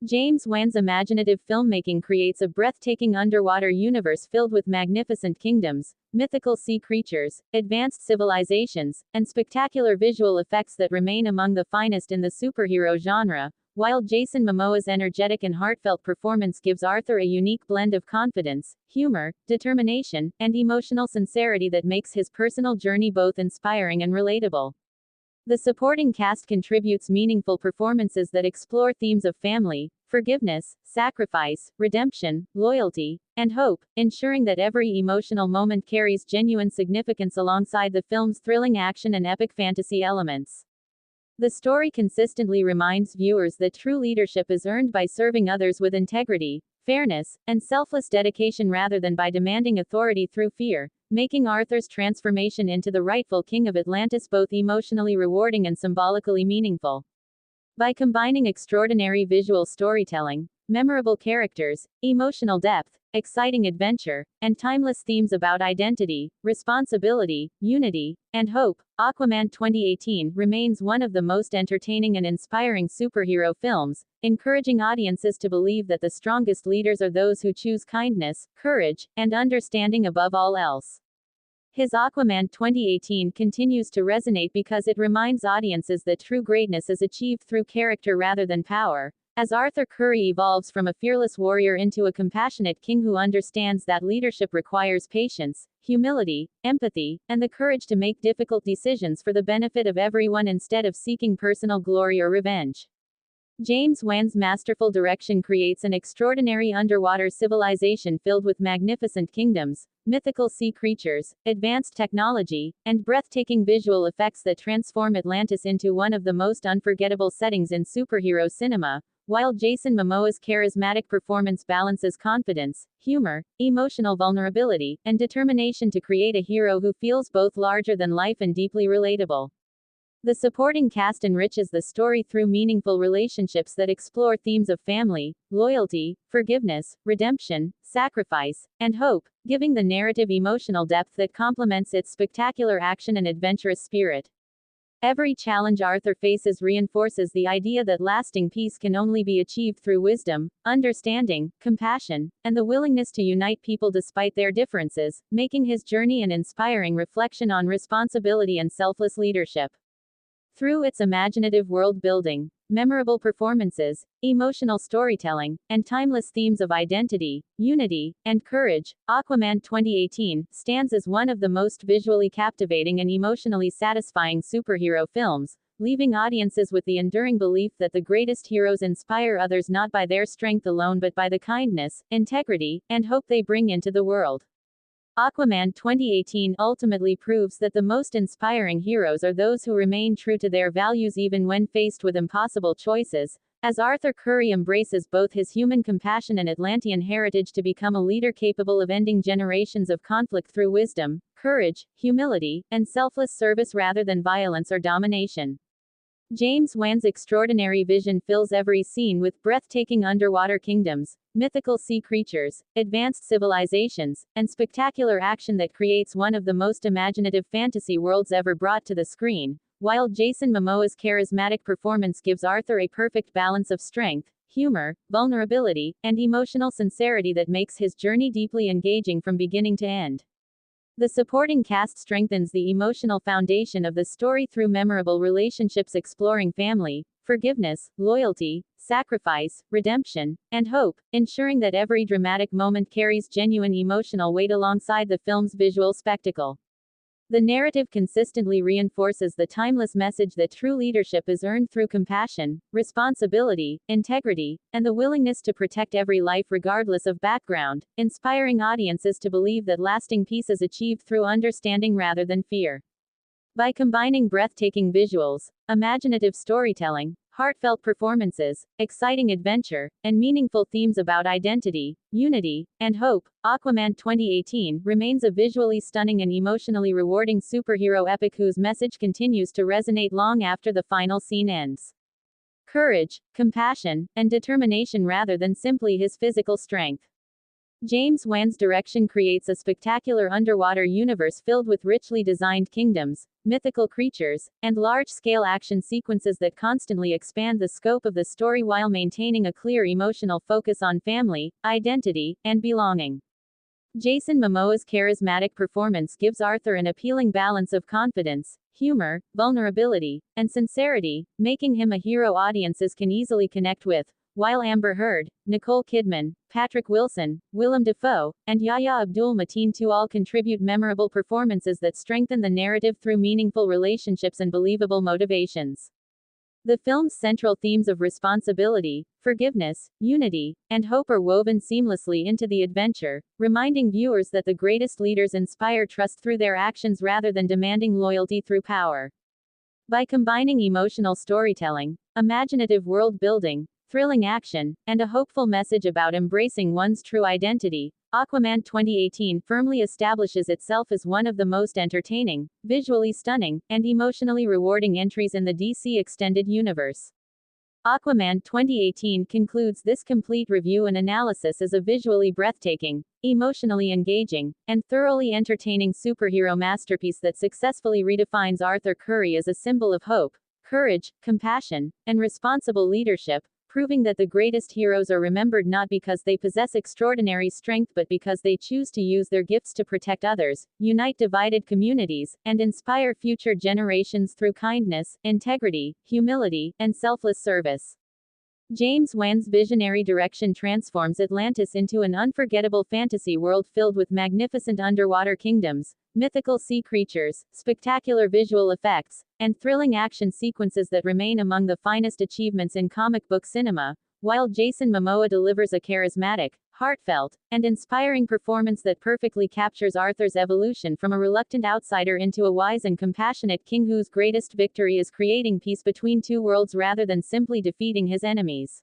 James Wan's imaginative filmmaking creates a breathtaking underwater universe filled with magnificent kingdoms, mythical sea creatures, advanced civilizations, and spectacular visual effects that remain among the finest in the superhero genre, while Jason Momoa's energetic and heartfelt performance gives Arthur a unique blend of confidence, humor, determination, and emotional sincerity that makes his personal journey both inspiring and relatable. The supporting cast contributes meaningful performances that explore themes of family, forgiveness, sacrifice, redemption, loyalty, and hope, ensuring that every emotional moment carries genuine significance alongside the film's thrilling action and epic fantasy elements. The story consistently reminds viewers that true leadership is earned by serving others with integrity, fairness, and selfless dedication rather than by demanding authority through fear, making Arthur's transformation into the rightful King of Atlantis both emotionally rewarding and symbolically meaningful. By combining extraordinary visual storytelling, memorable characters, emotional depth, exciting adventure, and timeless themes about identity, responsibility, unity, and hope, Aquaman 2018 remains one of the most entertaining and inspiring superhero films, encouraging audiences to believe that the strongest leaders are those who choose kindness, courage, and understanding above all else. His Aquaman 2018 continues to resonate because it reminds audiences that true greatness is achieved through character rather than power, as Arthur Curry evolves from a fearless warrior into a compassionate king who understands that leadership requires patience, humility, empathy, and the courage to make difficult decisions for the benefit of everyone instead of seeking personal glory or revenge. James Wan's masterful direction creates an extraordinary underwater civilization filled with magnificent kingdoms, mythical sea creatures, advanced technology, and breathtaking visual effects that transform Atlantis into one of the most unforgettable settings in superhero cinema, while Jason Momoa's charismatic performance balances confidence, humor, emotional vulnerability, and determination to create a hero who feels both larger than life and deeply relatable. The supporting cast enriches the story through meaningful relationships that explore themes of family, loyalty, forgiveness, redemption, sacrifice, and hope, giving the narrative emotional depth that complements its spectacular action and adventurous spirit. Every challenge Arthur faces reinforces the idea that lasting peace can only be achieved through wisdom, understanding, compassion, and the willingness to unite people despite their differences, making his journey an inspiring reflection on responsibility and selfless leadership. Through its imaginative world building, memorable performances, emotional storytelling, and timeless themes of identity, unity, and courage, Aquaman 2018 stands as one of the most visually captivating and emotionally satisfying superhero films, leaving audiences with the enduring belief that the greatest heroes inspire others not by their strength alone but by the kindness, integrity, and hope they bring into the world. Aquaman 2018 ultimately proves that the most inspiring heroes are those who remain true to their values even when faced with impossible choices, as Arthur Curry embraces both his human compassion and Atlantean heritage to become a leader capable of ending generations of conflict through wisdom, courage, humility, and selfless service rather than violence or domination. James Wan's extraordinary vision fills every scene with breathtaking underwater kingdoms, mythical sea creatures, advanced civilizations, and spectacular action that creates one of the most imaginative fantasy worlds ever brought to the screen, while Jason Momoa's charismatic performance gives Arthur a perfect balance of strength, humor, vulnerability, and emotional sincerity that makes his journey deeply engaging from beginning to end. The supporting cast strengthens the emotional foundation of the story through memorable relationships exploring family, forgiveness, loyalty, sacrifice, redemption, and hope, ensuring that every dramatic moment carries genuine emotional weight alongside the film's visual spectacle. The narrative consistently reinforces the timeless message that true leadership is earned through compassion, responsibility, integrity, and the willingness to protect every life regardless of background, inspiring audiences to believe that lasting peace is achieved through understanding rather than fear. By combining breathtaking visuals, imaginative storytelling, heartfelt performances, exciting adventure, and meaningful themes about identity, unity, and hope, Aquaman 2018 remains a visually stunning and emotionally rewarding superhero epic whose message continues to resonate long after the final scene ends. Courage, compassion, and determination rather than simply his physical strength. James Wan's direction creates a spectacular underwater universe filled with richly designed kingdoms, mythical creatures, and large-scale action sequences that constantly expand the scope of the story while maintaining a clear emotional focus on family, identity, and belonging. Jason Momoa's charismatic performance gives Arthur an appealing balance of confidence, humor, vulnerability, and sincerity, making him a hero audiences can easily connect with, while Amber Heard, Nicole Kidman, Patrick Wilson, Willem Dafoe, and Yahya Abdul-Mateen too all contribute memorable performances that strengthen the narrative through meaningful relationships and believable motivations. The film's central themes of responsibility, forgiveness, unity, and hope are woven seamlessly into the adventure, reminding viewers that the greatest leaders inspire trust through their actions rather than demanding loyalty through power. By combining emotional storytelling, imaginative world building, thrilling action, and a hopeful message about embracing one's true identity, Aquaman 2018 firmly establishes itself as one of the most entertaining, visually stunning, and emotionally rewarding entries in the DC Extended Universe. Aquaman 2018 concludes this complete review and analysis as a visually breathtaking, emotionally engaging, and thoroughly entertaining superhero masterpiece that successfully redefines Arthur Curry as a symbol of hope, courage, compassion, and responsible leadership, proving that the greatest heroes are remembered not because they possess extraordinary strength but because they choose to use their gifts to protect others, unite divided communities, and inspire future generations through kindness, integrity, humility, and selfless service. James Wan's visionary direction transforms Atlantis into an unforgettable fantasy world filled with magnificent underwater kingdoms, mythical sea creatures, spectacular visual effects, and thrilling action sequences that remain among the finest achievements in comic book cinema, while Jason Momoa delivers a charismatic, heartfelt, and inspiring performance that perfectly captures Arthur's evolution from a reluctant outsider into a wise and compassionate king whose greatest victory is creating peace between two worlds rather than simply defeating his enemies.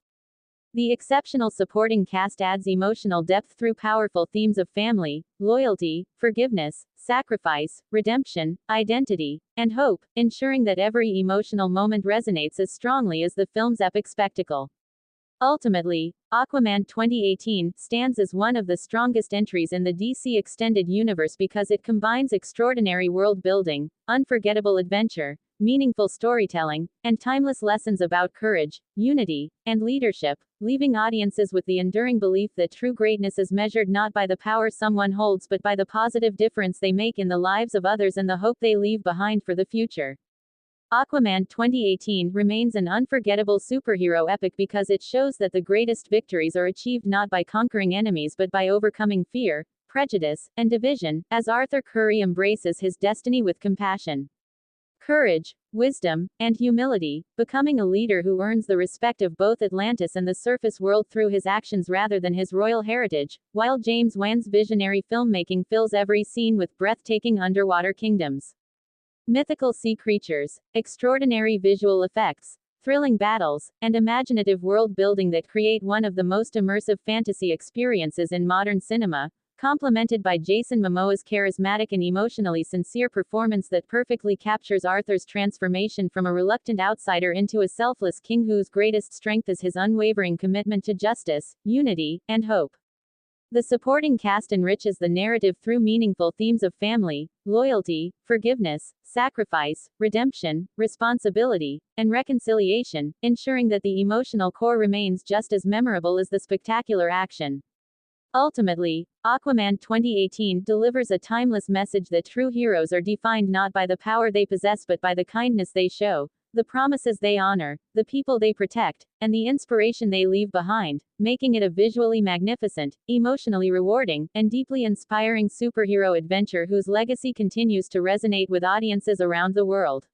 The exceptional supporting cast adds emotional depth through powerful themes of family, loyalty, forgiveness, sacrifice, redemption, identity, and hope, ensuring that every emotional moment resonates as strongly as the film's epic spectacle. Ultimately, Aquaman 2018 stands as one of the strongest entries in the DC Extended Universe because it combines extraordinary world building, unforgettable adventure, meaningful storytelling, and timeless lessons about courage, unity, and leadership, leaving audiences with the enduring belief that true greatness is measured not by the power someone holds but by the positive difference they make in the lives of others and the hope they leave behind for the future. Aquaman 2018 remains an unforgettable superhero epic because it shows that the greatest victories are achieved not by conquering enemies but by overcoming fear, prejudice, and division, as Arthur Curry embraces his destiny with compassion, courage, wisdom, and humility, becoming a leader who earns the respect of both Atlantis and the surface world through his actions rather than his royal heritage, while James Wan's visionary filmmaking fills every scene with breathtaking underwater kingdoms, mythical sea creatures, extraordinary visual effects, thrilling battles, and imaginative world building that create one of the most immersive fantasy experiences in modern cinema. complemented by Jason Momoa's charismatic and emotionally sincere performance that perfectly captures Arthur's transformation from a reluctant outsider into a selfless king whose greatest strength is his unwavering commitment to justice, unity, and hope. The supporting cast enriches the narrative through meaningful themes of family, loyalty, forgiveness, sacrifice, redemption, responsibility, and reconciliation, ensuring that the emotional core remains just as memorable as the spectacular action. Ultimately, Aquaman 2018 delivers a timeless message that true heroes are defined not by the power they possess but by the kindness they show, the promises they honor, the people they protect, and the inspiration they leave behind, making it a visually magnificent, emotionally rewarding, and deeply inspiring superhero adventure whose legacy continues to resonate with audiences around the world.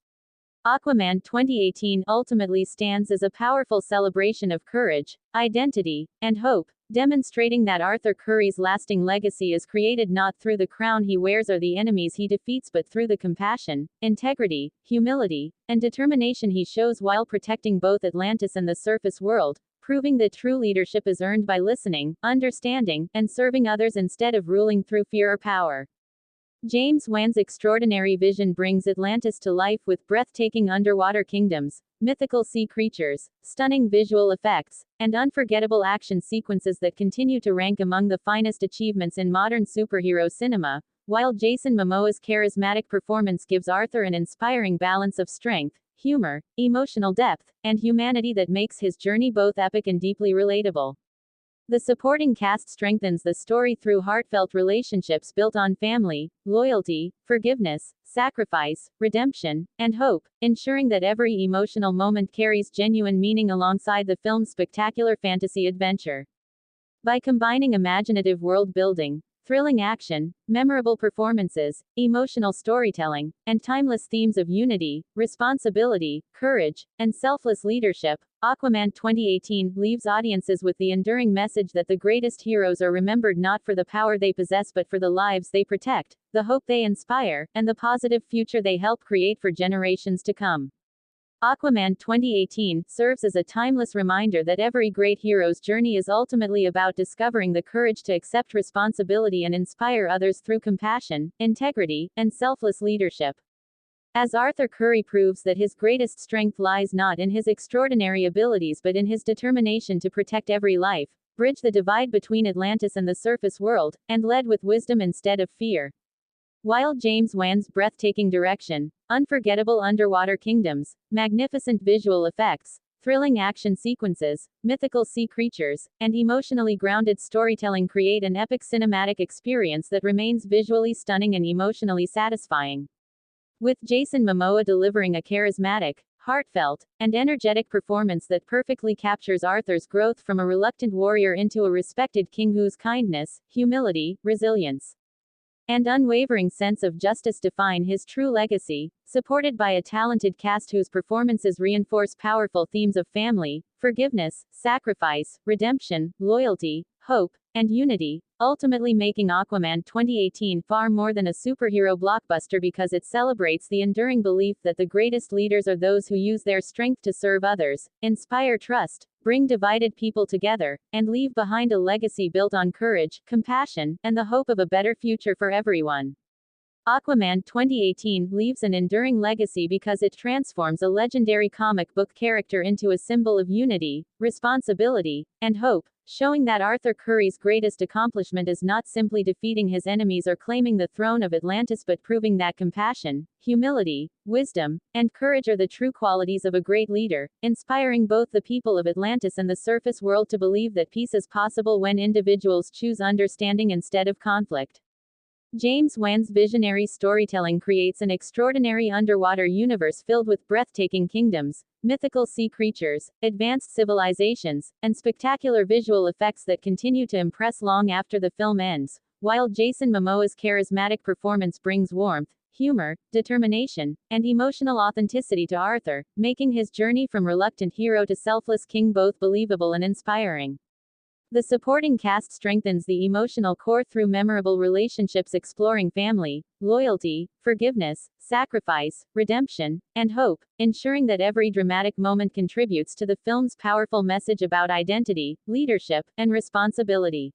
Aquaman 2018 ultimately stands as a powerful celebration of courage, identity, and hope, demonstrating that Arthur Curry's lasting legacy is created not through the crown he wears or the enemies he defeats but through the compassion, integrity, humility, and determination he shows while protecting both Atlantis and the surface world, proving that true leadership is earned by listening, understanding, and serving others instead of ruling through fear or power. James Wan's extraordinary vision brings Atlantis to life with breathtaking underwater kingdoms, mythical sea creatures, stunning visual effects, and unforgettable action sequences that continue to rank among the finest achievements in modern superhero cinema, while Jason Momoa's charismatic performance gives Arthur an inspiring balance of strength, humor, emotional depth, and humanity that makes his journey both epic and deeply relatable. The supporting cast strengthens the story through heartfelt relationships built on family, loyalty, forgiveness, sacrifice, redemption, and hope, ensuring that every emotional moment carries genuine meaning alongside the film's spectacular fantasy adventure. By combining imaginative world building, thrilling action, memorable performances, emotional storytelling, and timeless themes of unity, responsibility, courage, and selfless leadership, Aquaman 2018 leaves audiences with the enduring message that the greatest heroes are remembered not for the power they possess but for the lives they protect, the hope they inspire, and the positive future they help create for generations to come. Aquaman 2018 serves as a timeless reminder that every great hero's journey is ultimately about discovering the courage to accept responsibility and inspire others through compassion, integrity, and selfless leadership. As Arthur Curry proves that his greatest strength lies not in his extraordinary abilities but in his determination to protect every life, bridge the divide between Atlantis and the surface world, and lead with wisdom instead of fear. While James Wan's breathtaking direction, unforgettable underwater kingdoms, magnificent visual effects, thrilling action sequences, mythical sea creatures, and emotionally grounded storytelling create an epic cinematic experience that remains visually stunning and emotionally satisfying. With Jason Momoa delivering a charismatic, heartfelt, and energetic performance that perfectly captures Arthur's growth from a reluctant warrior into a respected king whose kindness, humility, resilience, and unwavering sense of justice define his true legacy, supported by a talented cast whose performances reinforce powerful themes of family, forgiveness, sacrifice, redemption, loyalty, hope, and unity, ultimately making Aquaman 2018 far more than a superhero blockbuster because it celebrates the enduring belief that the greatest leaders are those who use their strength to serve others, inspire trust, bring divided people together, and leave behind a legacy built on courage, compassion, and the hope of a better future for everyone. Aquaman 2018 leaves an enduring legacy because it transforms a legendary comic book character into a symbol of unity, responsibility, and hope, showing that Arthur Curry's greatest accomplishment is not simply defeating his enemies or claiming the throne of Atlantis but proving that compassion, humility, wisdom, and courage are the true qualities of a great leader, inspiring both the people of Atlantis and the surface world to believe that peace is possible when individuals choose understanding instead of conflict. James Wan's visionary storytelling creates an extraordinary underwater universe filled with breathtaking kingdoms, mythical sea creatures, advanced civilizations, and spectacular visual effects that continue to impress long after the film ends, while Jason Momoa's charismatic performance brings warmth, humor, determination, and emotional authenticity to Arthur, making his journey from reluctant hero to selfless king both believable and inspiring. The supporting cast strengthens the emotional core through memorable relationships exploring family, loyalty, forgiveness, sacrifice, redemption, and hope, ensuring that every dramatic moment contributes to the film's powerful message about identity, leadership, and responsibility.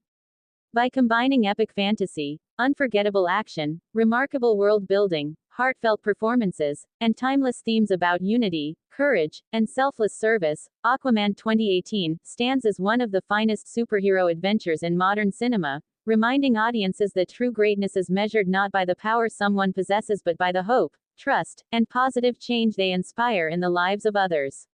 By combining epic fantasy, unforgettable action, remarkable world building, heartfelt performances, and timeless themes about unity, courage, and selfless service, Aquaman 2018 stands as one of the finest superhero adventures in modern cinema, reminding audiences that true greatness is measured not by the power someone possesses but by the hope, trust, and positive change they inspire in the lives of others.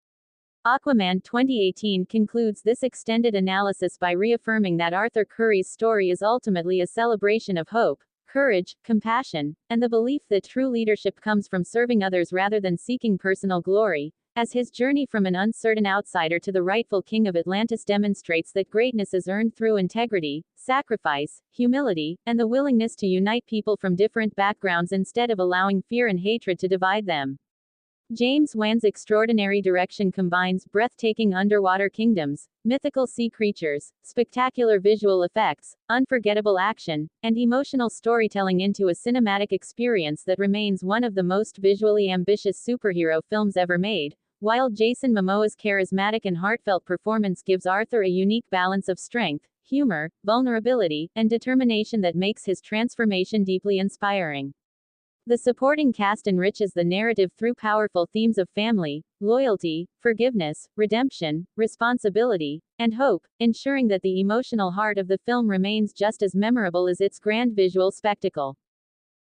Aquaman 2018 concludes this extended analysis by reaffirming that Arthur Curry's story is ultimately a celebration of hope, courage, compassion, and the belief that true leadership comes from serving others rather than seeking personal glory, as his journey from an uncertain outsider to the rightful King of Atlantis demonstrates that greatness is earned through integrity, sacrifice, humility, and the willingness to unite people from different backgrounds instead of allowing fear and hatred to divide them. James Wan's extraordinary direction combines breathtaking underwater kingdoms, mythical sea creatures, spectacular visual effects, unforgettable action, and emotional storytelling into a cinematic experience that remains one of the most visually ambitious superhero films ever made, while Jason Momoa's charismatic and heartfelt performance gives Arthur a unique balance of strength, humor, vulnerability, and determination that makes his transformation deeply inspiring. The supporting cast enriches the narrative through powerful themes of family, loyalty, forgiveness, redemption, responsibility, and hope, ensuring that the emotional heart of the film remains just as memorable as its grand visual spectacle.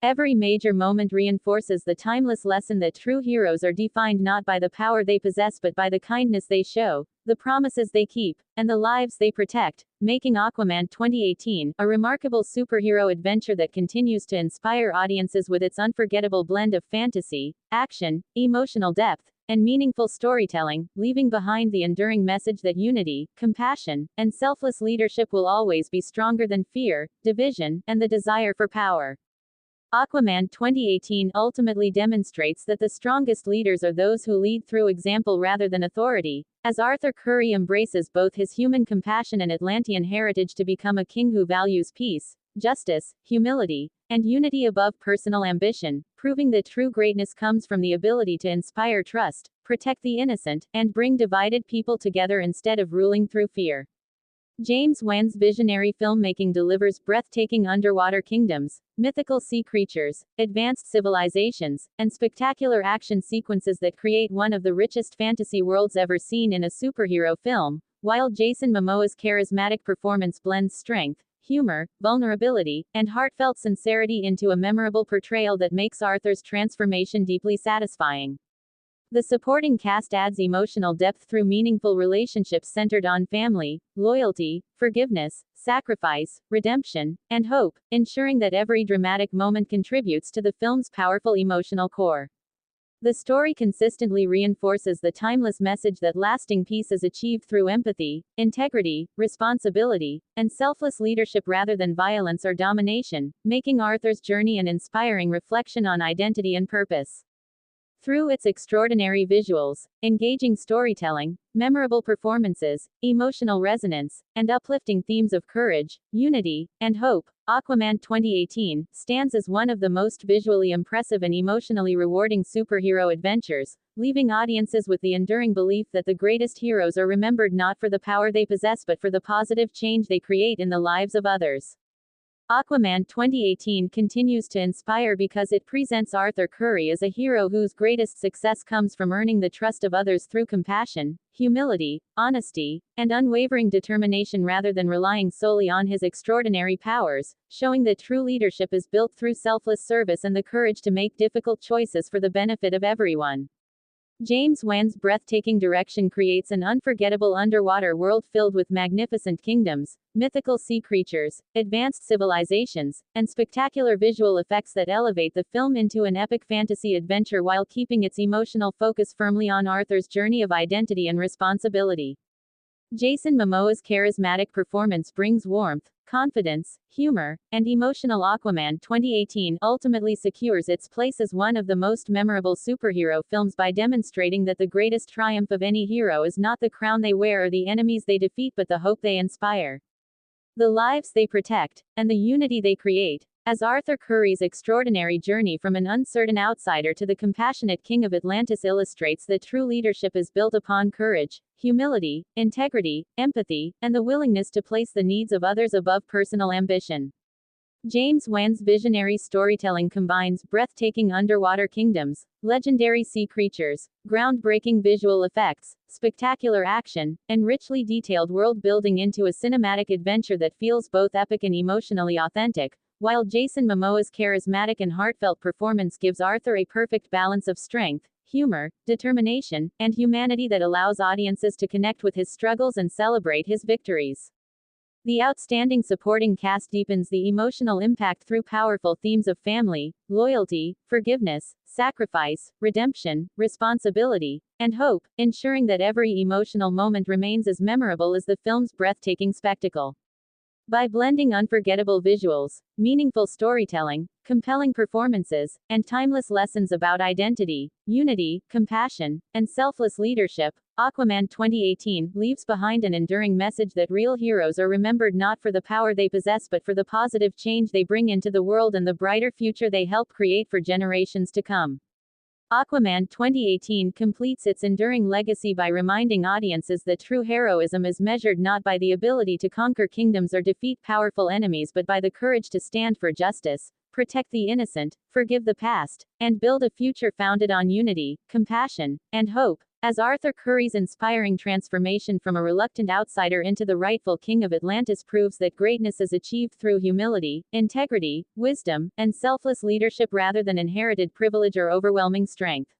Every major moment reinforces the timeless lesson that true heroes are defined not by the power they possess but by the kindness they show, the promises they keep, and the lives they protect, making Aquaman 2018 a remarkable superhero adventure that continues to inspire audiences with its unforgettable blend of fantasy, action, emotional depth, and meaningful storytelling, leaving behind the enduring message that unity, compassion, and selfless leadership will always be stronger than fear, division, and the desire for power. Aquaman 2018 ultimately demonstrates that the strongest leaders are those who lead through example rather than authority, as Arthur Curry embraces both his human compassion and Atlantean heritage to become a king who values peace, justice, humility, and unity above personal ambition, proving that true greatness comes from the ability to inspire trust, protect the innocent, and bring divided people together instead of ruling through fear. James Wan's visionary filmmaking delivers breathtaking underwater kingdoms, mythical sea creatures, advanced civilizations, and spectacular action sequences that create one of the richest fantasy worlds ever seen in a superhero film, while Jason Momoa's charismatic performance blends strength, humor, vulnerability, and heartfelt sincerity into a memorable portrayal that makes Arthur's transformation deeply satisfying. The supporting cast adds emotional depth through meaningful relationships centered on family, loyalty, forgiveness, sacrifice, redemption, and hope, ensuring that every dramatic moment contributes to the film's powerful emotional core. The story consistently reinforces the timeless message that lasting peace is achieved through empathy, integrity, responsibility, and selfless leadership rather than violence or domination, making Arthur's journey an inspiring reflection on identity and purpose. Through its extraordinary visuals, engaging storytelling, memorable performances, emotional resonance, and uplifting themes of courage, unity, and hope, Aquaman 2018 stands as one of the most visually impressive and emotionally rewarding superhero adventures, leaving audiences with the enduring belief that the greatest heroes are remembered not for the power they possess but for the positive change they create in the lives of others. Aquaman 2018 continues to inspire because it presents Arthur Curry as a hero whose greatest success comes from earning the trust of others through compassion, humility, honesty, and unwavering determination rather than relying solely on his extraordinary powers, showing that true leadership is built through selfless service and the courage to make difficult choices for the benefit of everyone. James Wan's breathtaking direction creates an unforgettable underwater world filled with magnificent kingdoms, mythical sea creatures, advanced civilizations, and spectacular visual effects that elevate the film into an epic fantasy adventure while keeping its emotional focus firmly on Arthur's journey of identity and responsibility. Jason Momoa's charismatic performance brings warmth, confidence, humor, and emotional. Aquaman 2018 ultimately secures its place as one of the most memorable superhero films by demonstrating that the greatest triumph of any hero is not the crown they wear or the enemies they defeat but the hope they inspire. The lives they protect, and the unity they create, As Arthur Curry's extraordinary journey from an uncertain outsider to the compassionate King of Atlantis illustrates that true leadership is built upon courage, humility, integrity, empathy, and the willingness to place the needs of others above personal ambition. James Wan's visionary storytelling combines breathtaking underwater kingdoms, legendary sea creatures, groundbreaking visual effects, spectacular action, and richly detailed world building into a cinematic adventure that feels both epic and emotionally authentic, while Jason Momoa's charismatic and heartfelt performance gives Arthur a perfect balance of strength, humor, determination, and humanity that allows audiences to connect with his struggles and celebrate his victories. The outstanding supporting cast deepens the emotional impact through powerful themes of family, loyalty, forgiveness, sacrifice, redemption, responsibility, and hope, ensuring that every emotional moment remains as memorable as the film's breathtaking spectacle. By blending unforgettable visuals, meaningful storytelling, compelling performances, and timeless lessons about identity, unity, compassion, and selfless leadership, Aquaman 2018 leaves behind an enduring message that real heroes are remembered not for the power they possess but for the positive change they bring into the world and the brighter future they help create for generations to come. Aquaman 2018 completes its enduring legacy by reminding audiences that true heroism is measured not by the ability to conquer kingdoms or defeat powerful enemies but by the courage to stand for justice, protect the innocent, forgive the past, and build a future founded on unity, compassion, and hope. As Arthur Curry's inspiring transformation from a reluctant outsider into the rightful King of Atlantis proves that greatness is achieved through humility, integrity, wisdom, and selfless leadership rather than inherited privilege or overwhelming strength.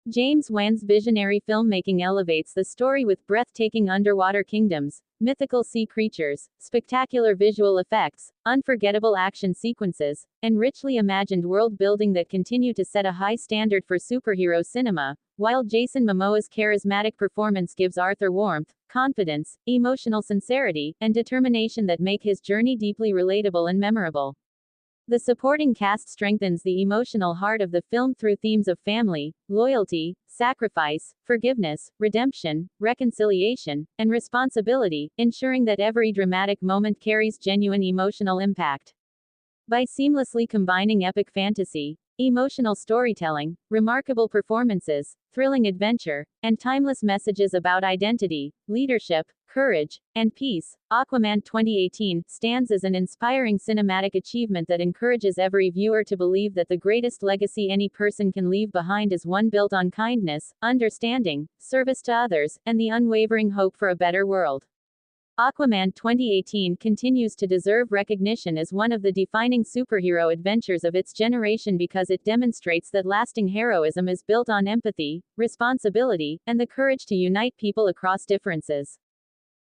James Wan's visionary filmmaking elevates the story with breathtaking underwater kingdoms, mythical sea creatures, spectacular visual effects, unforgettable action sequences, and richly imagined world building that continue to set a high standard for superhero cinema, while Jason Momoa's charismatic performance gives Arthur warmth, confidence, emotional sincerity, and determination that make his journey deeply relatable and memorable. The supporting cast strengthens the emotional heart of the film through themes of family, loyalty, sacrifice, forgiveness, redemption, reconciliation, and responsibility, ensuring that every dramatic moment carries genuine emotional impact. By seamlessly combining epic fantasy, emotional storytelling, remarkable performances, thrilling adventure, and timeless messages about identity, leadership, courage, and peace, Aquaman 2018 stands as an inspiring cinematic achievement that encourages every viewer to believe that the greatest legacy any person can leave behind is one built on kindness, understanding, service to others, and the unwavering hope for a better world. Aquaman 2018 continues to deserve recognition as one of the defining superhero adventures of its generation because it demonstrates that lasting heroism is built on empathy, responsibility, and the courage to unite people across differences.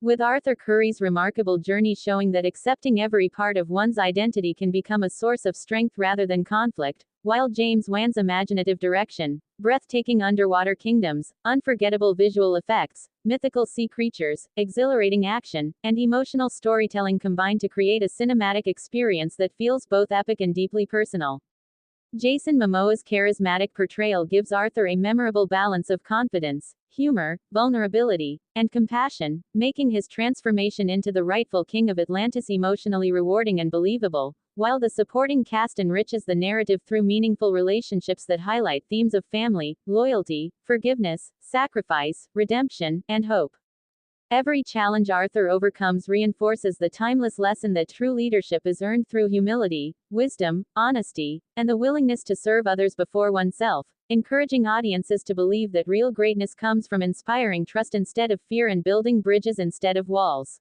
With Arthur Curry's remarkable journey showing that accepting every part of one's identity can become a source of strength rather than conflict, while James Wan's imaginative direction, breathtaking underwater kingdoms, unforgettable visual effects, mythical sea creatures, exhilarating action, and emotional storytelling combine to create a cinematic experience that feels both epic and deeply personal. Jason Momoa's charismatic portrayal gives Arthur a memorable balance of confidence, humor, vulnerability, and compassion, making his transformation into the rightful King of Atlantis emotionally rewarding and believable, while the supporting cast enriches the narrative through meaningful relationships that highlight themes of family, loyalty, forgiveness, sacrifice, redemption, and hope. Every challenge Arthur overcomes reinforces the timeless lesson that true leadership is earned through humility, wisdom, honesty, and the willingness to serve others before oneself, encouraging audiences to believe that real greatness comes from inspiring trust instead of fear and building bridges instead of walls.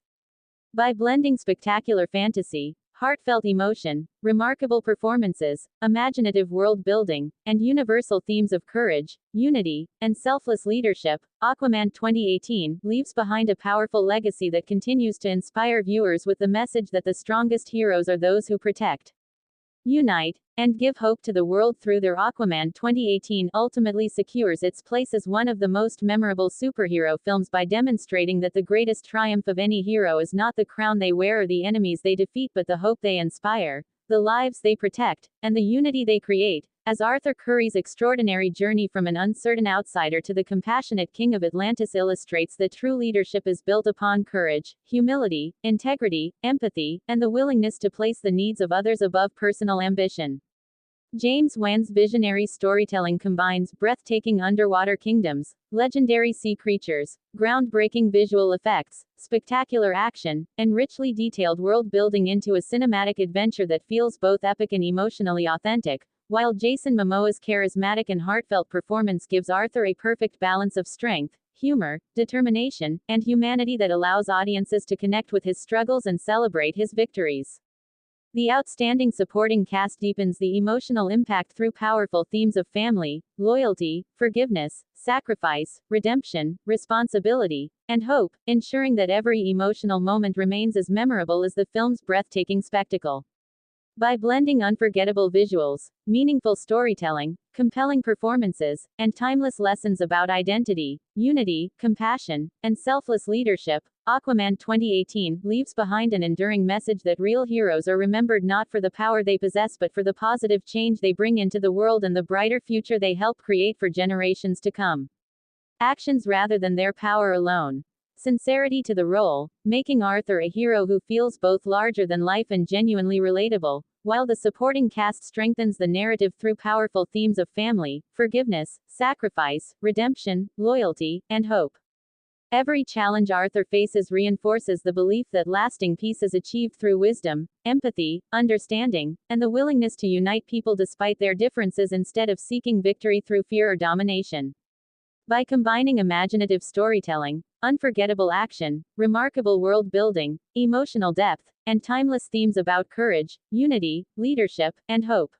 By blending spectacular fantasy, heartfelt emotion, remarkable performances, imaginative world building, and universal themes of courage, unity, and selfless leadership, Aquaman 2018 leaves behind a powerful legacy that continues to inspire viewers with the message that the strongest heroes are those who protect, unite, and give hope to the world through their Aquaman 2018 ultimately secures its place as one of the most memorable superhero films by demonstrating that the greatest triumph of any hero is not the crown they wear or the enemies they defeat but the hope they inspire, the lives they protect, and the unity they create. as Arthur Curry's extraordinary journey from an uncertain outsider to the compassionate King of Atlantis illustrates that true leadership is built upon courage, humility, integrity, empathy, and the willingness to place the needs of others above personal ambition. James Wan's visionary storytelling combines breathtaking underwater kingdoms, legendary sea creatures, groundbreaking visual effects, spectacular action, and richly detailed world building into a cinematic adventure that feels both epic and emotionally authentic, while Jason Momoa's charismatic and heartfelt performance gives Arthur a perfect balance of strength, humor, determination, and humanity that allows audiences to connect with his struggles and celebrate his victories. The outstanding supporting cast deepens the emotional impact through powerful themes of family, loyalty, forgiveness, sacrifice, redemption, responsibility, and hope, ensuring that every emotional moment remains as memorable as the film's breathtaking spectacle. By blending unforgettable visuals, meaningful storytelling, compelling performances, and timeless lessons about identity, unity, compassion, and selfless leadership, Aquaman 2018 leaves behind an enduring message that real heroes are remembered not for the power they possess but for the positive change they bring into the world and the brighter future they help create for generations to come. Actions rather than their power alone. Sincerity to the role, making Arthur a hero who feels both larger than life and genuinely relatable, while the supporting cast strengthens the narrative through powerful themes of family, forgiveness, sacrifice, redemption, loyalty, and hope. Every challenge Arthur faces reinforces the belief that lasting peace is achieved through wisdom, empathy, understanding, and the willingness to unite people despite their differences instead of seeking victory through fear or domination. By combining imaginative storytelling, unforgettable action, remarkable world building, emotional depth, and timeless themes about courage, unity, leadership, and hope,